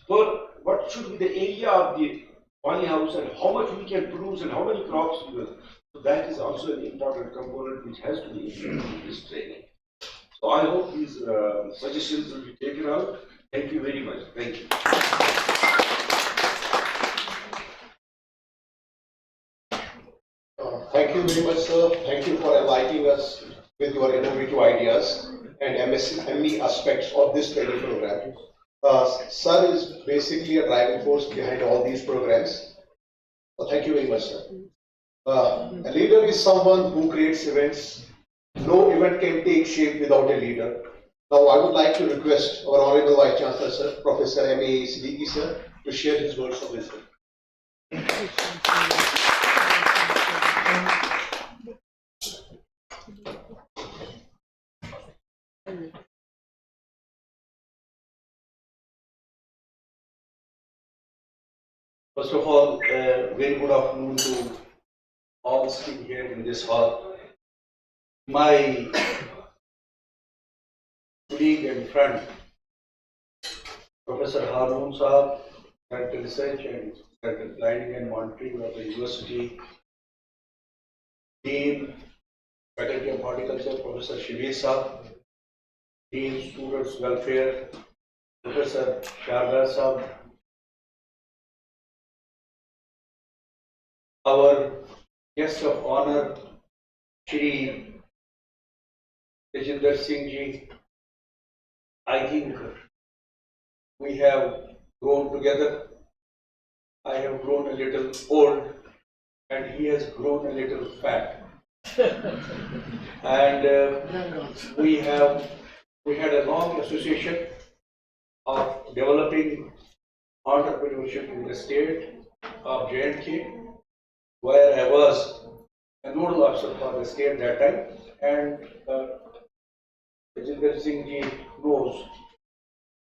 Speaker 7: what should be the area of the poly house and how much we can produce and how many crops we will. So that is also an important component which has to be included in this training. So I hope these suggestions will be taken out. Thank you very much. Thank you.
Speaker 3: Thank you very much, sir. Thank you for enlightening us with your innovative ideas and MSME aspects of this training program. Sir is basically a driving force behind all these programs. So thank you very much, sir. A leader is someone who creates events. No event can take shape without a leader. Now I would like to request our Honorable Vice Chancellor, sir, Professor M.A. Siddiqui, sir, to share his words of wisdom.
Speaker 8: First of all, very good afternoon to all sitting here in this hall. My colleague and friend, Professor Haroon Saab, Director Research and Director Planning and Monitoring of the University, Dean, Faculty of Horticulture, Professor Shibir Saab, Dean, Students Welfare, Professor Sharda Saab, our guest of honor, Shri Tejinder Singh Ji. I think we have grown together. I have grown a little old and he has grown a little fat. And we had a long association of developing entrepreneurship in the state of J&K, where I was a nodal officer for the state that time, and Tejinder Singh Ji knows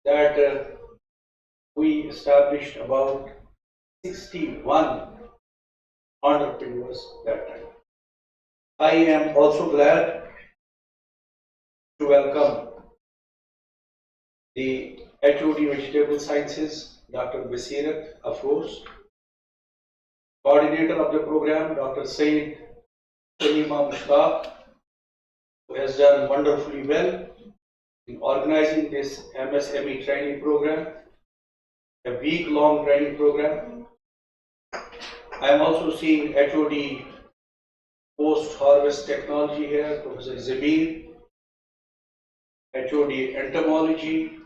Speaker 8: that we established about 61 entrepreneurs that time. I am also glad to welcome the HOD Vegetable Sciences, Dr. Basirat Afroz, coordinator of the program, Dr. SYED, FAHEEMA, who has done wonderfully well in organizing this MSME training program, a week-long training program. I am also seeing HOD Post-Harvest Technology here, Professor Zabir, HOD Entomology,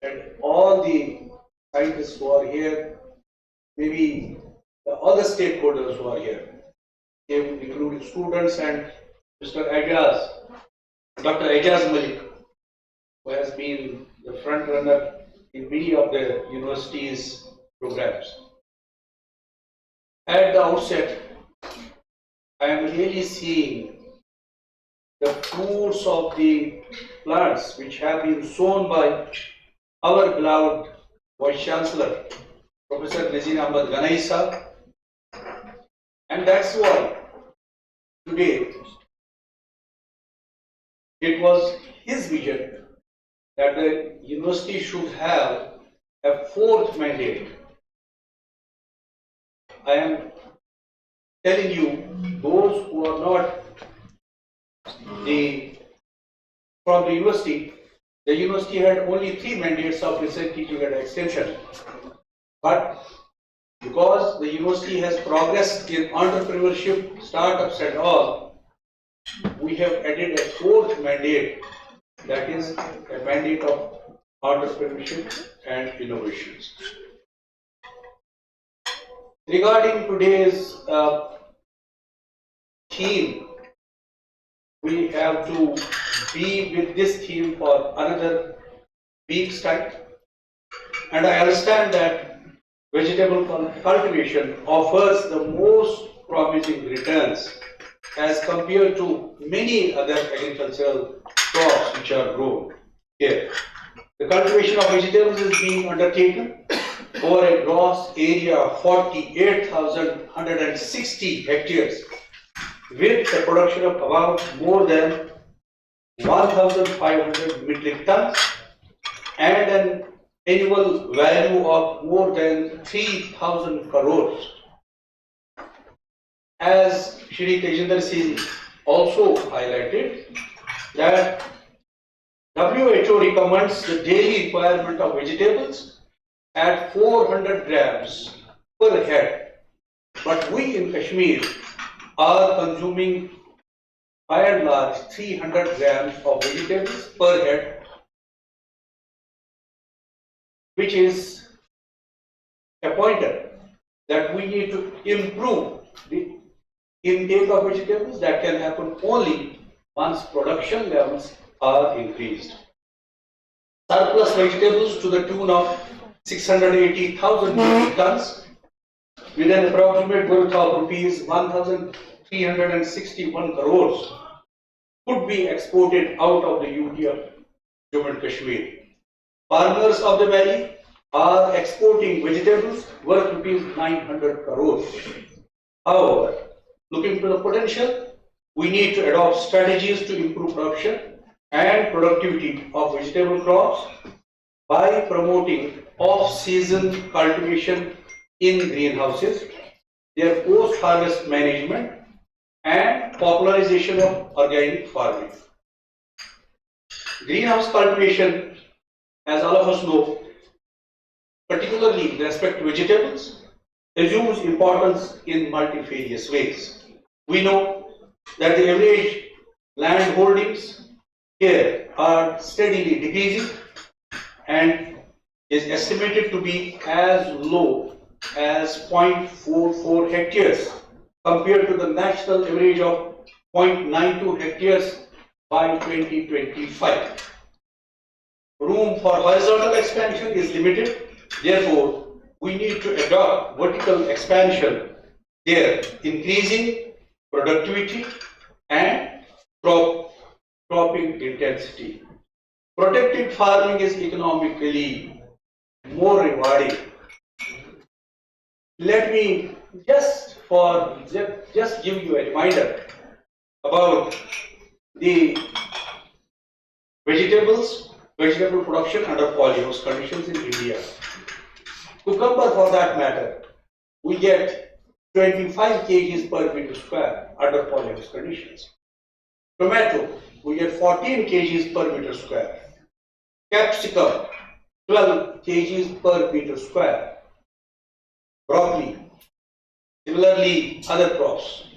Speaker 8: and all the scientists who are here, maybe the other stakeholders who are here, including students and Mr. Ajaz, Dr. Ajaz Malik, who has been the front runner in many of the university's programs. At the outset, I am really seeing the fruits of the plants which have been sown by our beloved Vice Chancellor, Professor Nazir Ahmad Ganai Sahab. And that's why today it was his vision that the university should have a fourth mandate. I am telling you, those who are not from the university had only 3 mandates of research, teaching and extension. But because the university has progressed in entrepreneurship, startups and all, we have added a 4th mandate, that is a mandate of entrepreneurship and innovations. Regarding today's theme, we have to be with this theme for another week's time, and I understand that vegetable cultivation offers the most promising returns as compared to many other agricultural crops which are grown here. The cultivation of vegetables is being undertaken over a gross area of 48,160 hectares, with a production of about more than 1,500 metric tons and an annual value of more than 3,000 crores. As Shri Tejinder Singh also highlighted, that WHO recommends the daily requirement of vegetables at 400 grams per head, but we in Kashmir are consuming by and large 300 grams of vegetables per head, which is a pointer that we need to improve the intake of vegetables. That can happen only once production levels are increased. Surplus vegetables to the tune of 680,000 metric tons with an approximate worth of rupees 1,361 crores could be exported out of the UT of Jammu and Kashmir. Farmers of the valley are exporting vegetables worth rupees 900 crores. However, looking to the potential, we need to adopt strategies to improve production and productivity of vegetable crops by promoting off-season cultivation in greenhouses, their post-harvest management, and popularization of organic farming. Greenhouse cultivation, as all of us know, particularly with respect to vegetables, assumes importance in multifarious ways. We know that the average land holdings here are steadily decreasing and is estimated to be as low as 0.44 hectares compared to the national average of 0.92 hectares by 2025. Room for horizontal expansion is limited, therefore we need to adopt vertical expansion there, increasing productivity and cropping intensity. Protected farming is economically more rewarding. Let me just give you a reminder about the vegetable production under polyhouse conditions in India. Cucumber, for that matter, we get 25 kgs per meter square under polyhouse conditions. Tomato, we get 14 kgs per meter square. Capsicum, 12 kgs per meter square. Broccoli, similarly other crops.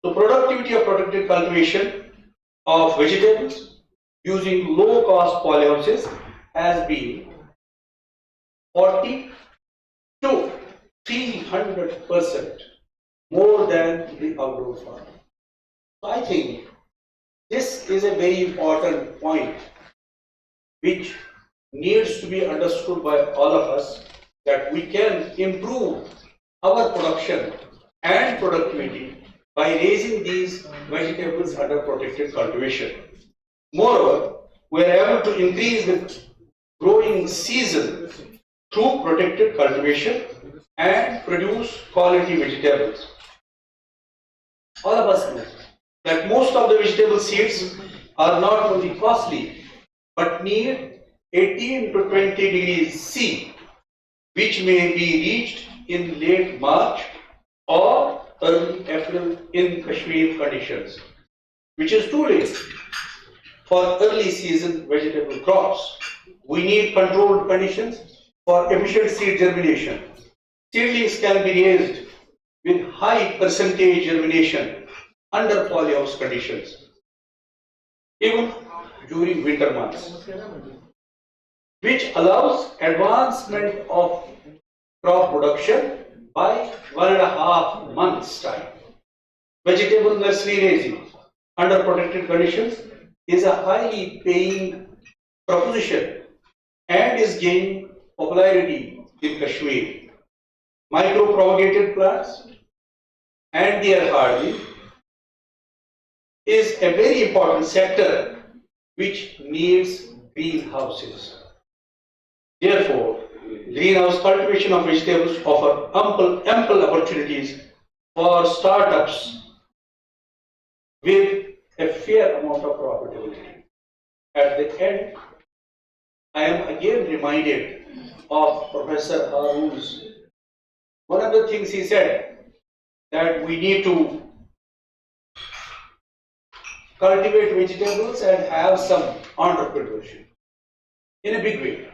Speaker 8: So productivity of protected cultivation of vegetables using low-cost polyhouses has been 40 to 300% more than the outdoor farming. So I think this is a very important point which needs to be understood by all of us, that we can improve our production and productivity by raising these vegetables under protected cultivation. Moreover, we are able to increase the growing season through protected cultivation and produce quality vegetables. All of us know that most of the vegetable seeds are not only costly but need 18 to 20 degrees C, which may be reached in late March or early April in Kashmir conditions, which is too late for early season vegetable crops. We need controlled conditions for efficient seed germination. Seedlings can be raised with high percentage germination under polyhouse conditions, even during winter months, which allows advancement of crop production by 1.5 months' time. Vegetable nursery raising under protected conditions is a highly paying proposition and is gaining popularity in Kashmir. Micro-propagated plants and their hardening is a very important sector which needs greenhouses. Therefore, greenhouse cultivation of vegetables offer ample opportunities for startups with a fair amount of profitability. At the end, I am again reminded of Professor Haroon's. One of the things he said, that we need to cultivate vegetables and have some entrepreneurship in a big way.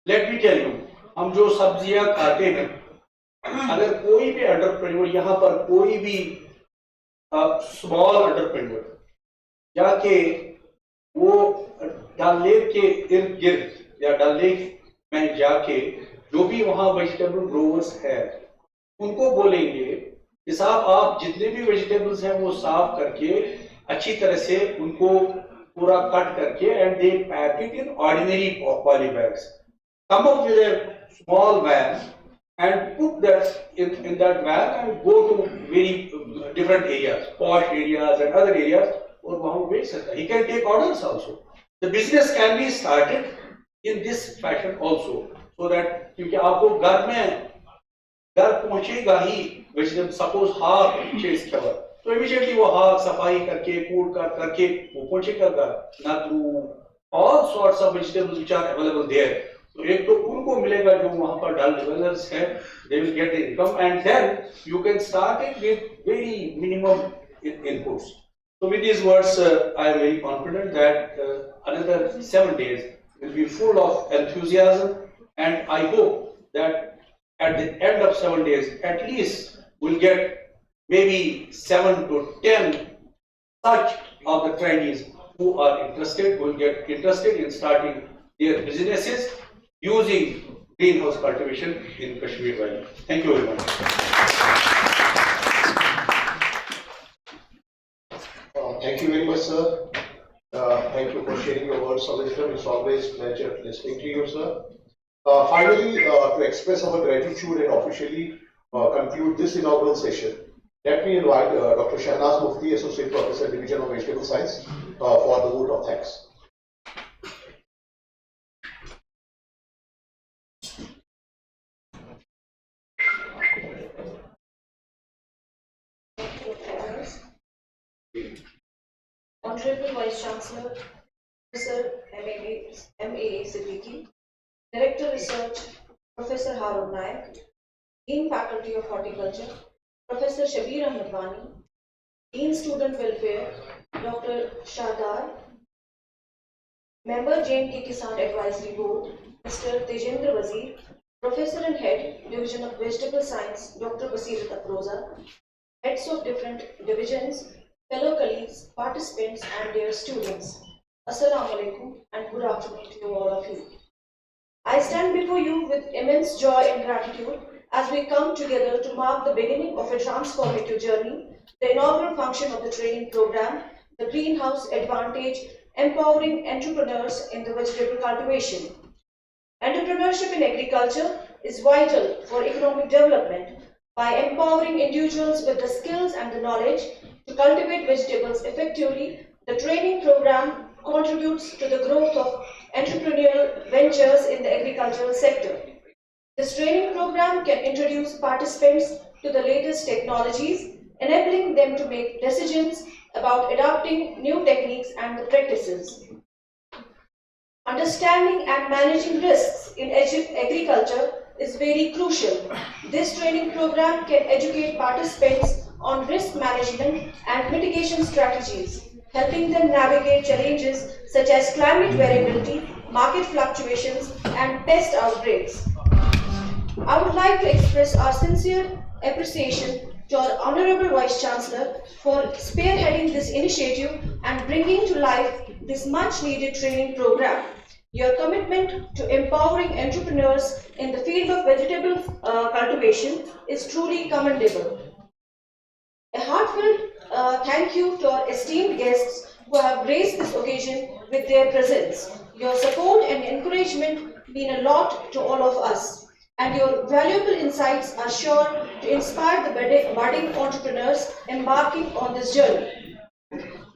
Speaker 8: Let me tell you, हम जो सब्जियां खाते हैं, अगर कोई भी entrepreneur यहाँ पर कोई भी स्मॉल एंटरप्रेन्योर जाके वो डल लेक के इर्द गिर्द या डल लेक में जाके जो भी वहाँ वेजिटेबल ग्रोवर्स है उनको बोलेंगे कि साहब आप जितने भी वेजिटेबल्स हैं वो साफ करके अच्छी तरह से उनको पूरा कट करके and they pack it in ordinary poly bags, come up with a small van and put that in that van and go to very different areas, posh areas and other areas, और वहाँ वो बेच सकता है. He can take orders also. The business can be started in this fashion also, so that क्योंकि आपको घर पहुँचेगा ही vegetable, suppose हाक purchase किया, तो immediately वो हाक सफाई करके कूट करके वो पहुँचेगा घर, not through all sorts of vegetables which are available there. तो एक तो उनको मिलेगा जो वहाँ पर डल डेवलपर्स हैं, they will get the income and then you can start it with very minimum inputs. So with these words, I am very confident that another 7 days will be full of enthusiasm, and I hope that at the end of 7 days, at least we'll get maybe 7 to 10 such of the trainees who are interested, will get interested in starting their businesses using greenhouse cultivation in Kashmir Valley. Thank you very much.
Speaker 3: Thank you very much, sir. Thank you for sharing your words of wisdom. It's always a pleasure listening to you, sir. Finally, to express our gratitude and officially conclude this inaugural session, let me invite Dr. Shahnaz Mufti, Associate Professor, Division of Vegetable Science, for the vote of thanks.
Speaker 5: Honorable Vice Chancellor, Professor M.A. Siddiqui, Director Research, Professor Haroon Naik, Dean Faculty of Horticulture, Professor Shabir Ahmed Wani, Dean Student Welfare, Dr. Shahdar, Member J&K Kisan Advisory Board, Mr. Tejendra Wazir, Professor and Head, Division of Vegetable Science, Dr. Basirat Afroza, Heads of different divisions, fellow colleagues, participants and their students. Assalamu alaikum and good afternoon to all of you. I stand before you with immense joy and gratitude as we come together to mark the beginning of a transformative journey, the inaugural function of the training program, the Greenhouse Advantage, empowering entrepreneurs in the vegetable cultivation. Entrepreneurship in agriculture is vital for economic development. By empowering individuals with the skills and the knowledge to cultivate vegetables effectively, the training program contributes to the growth of entrepreneurial ventures in the agricultural sector. This training program can introduce participants to the latest technologies, enabling them to make decisions about adopting new techniques and practices. Understanding and managing risks in agriculture is very crucial. This training program can educate participants on risk management and mitigation strategies, helping them navigate challenges such as climate variability, market fluctuations, and pest outbreaks. I would like to express our sincere appreciation to our Honorable Vice Chancellor for spearheading this initiative and bringing to life this much-needed training program. Your commitment to empowering entrepreneurs in the field of vegetable cultivation is truly commendable. A heartfelt thank you to our esteemed guests who have graced this occasion with their presence. Your support and encouragement mean a lot to all of us, and your valuable insights are sure to inspire the budding entrepreneurs embarking on this journey.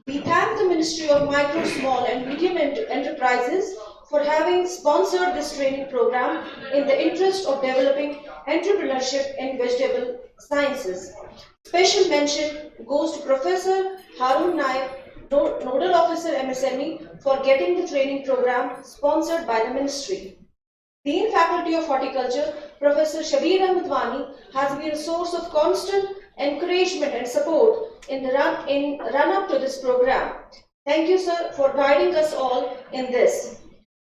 Speaker 5: We thank the Ministry of Micro, Small and Medium Enterprises for having sponsored this training program in the interest of developing entrepreneurship in vegetable sciences. Special mention goes to Professor Harun Naik, Nodal Officer MSME, for getting the training program sponsored by the Ministry. Dean Faculty of Horticulture, Professor Shabir Ahmed Wani, has been a source of constant encouragement and support in the run-up to this program. Thank you, sir, for guiding us all in this.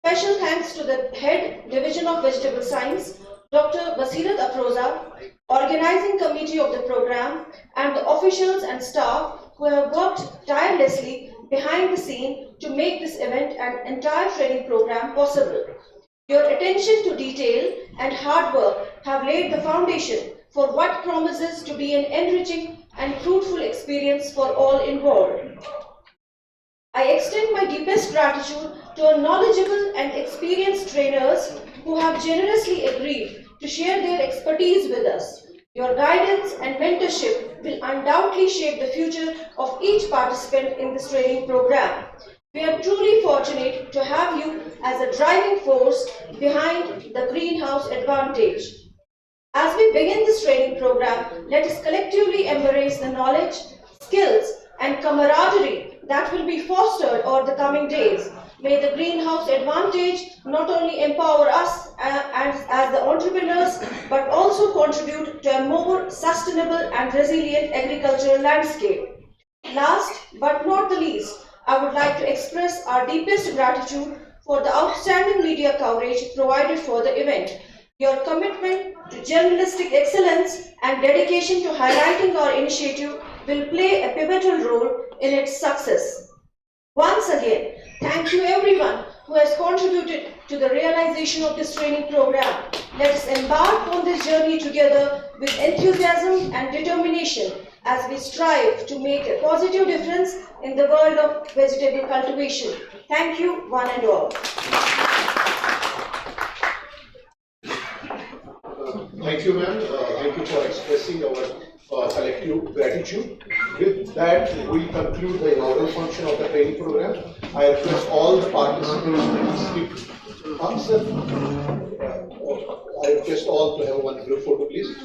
Speaker 5: Special thanks to the Head Division of Vegetable Science, Dr. Basirat AFROOZA, Organizing Committee of the program, and the officials and staff who have worked tirelessly behind the scene to make this event and entire training program possible. Your attention to detail and hard work have laid the foundation for what promises to be an enriching and fruitful experience for all involved. I extend my deepest gratitude to our knowledgeable and experienced trainers who have generously agreed to share their expertise with us. Your guidance and mentorship will undoubtedly shape the future of each participant in this training program. We are truly fortunate to have you as a driving force behind the greenhouse advantage. As we begin this training program, let us collectively embrace the knowledge, skills, and camaraderie that will be fostered over the coming days. May the greenhouse advantage not only empower us as the entrepreneurs, but also contribute to a more sustainable and resilient agricultural landscape. Last but not the least, I would like to express our deepest gratitude for the outstanding media coverage provided for the event. Your commitment to journalistic excellence and dedication to highlighting our initiative will play a pivotal role in its success. Once again, thank you everyone who has contributed to the realization of this training program. Let us embark on this journey together with enthusiasm and determination as we strive to make a positive difference in the world of vegetable cultivation. Thank you, one and all.
Speaker 3: Thank you, ma'am. Thank you for expressing our collective gratitude. With that, we conclude the inaugural function of the training program. I request all the participants to speak. Sir, I request all to have one group photo, please.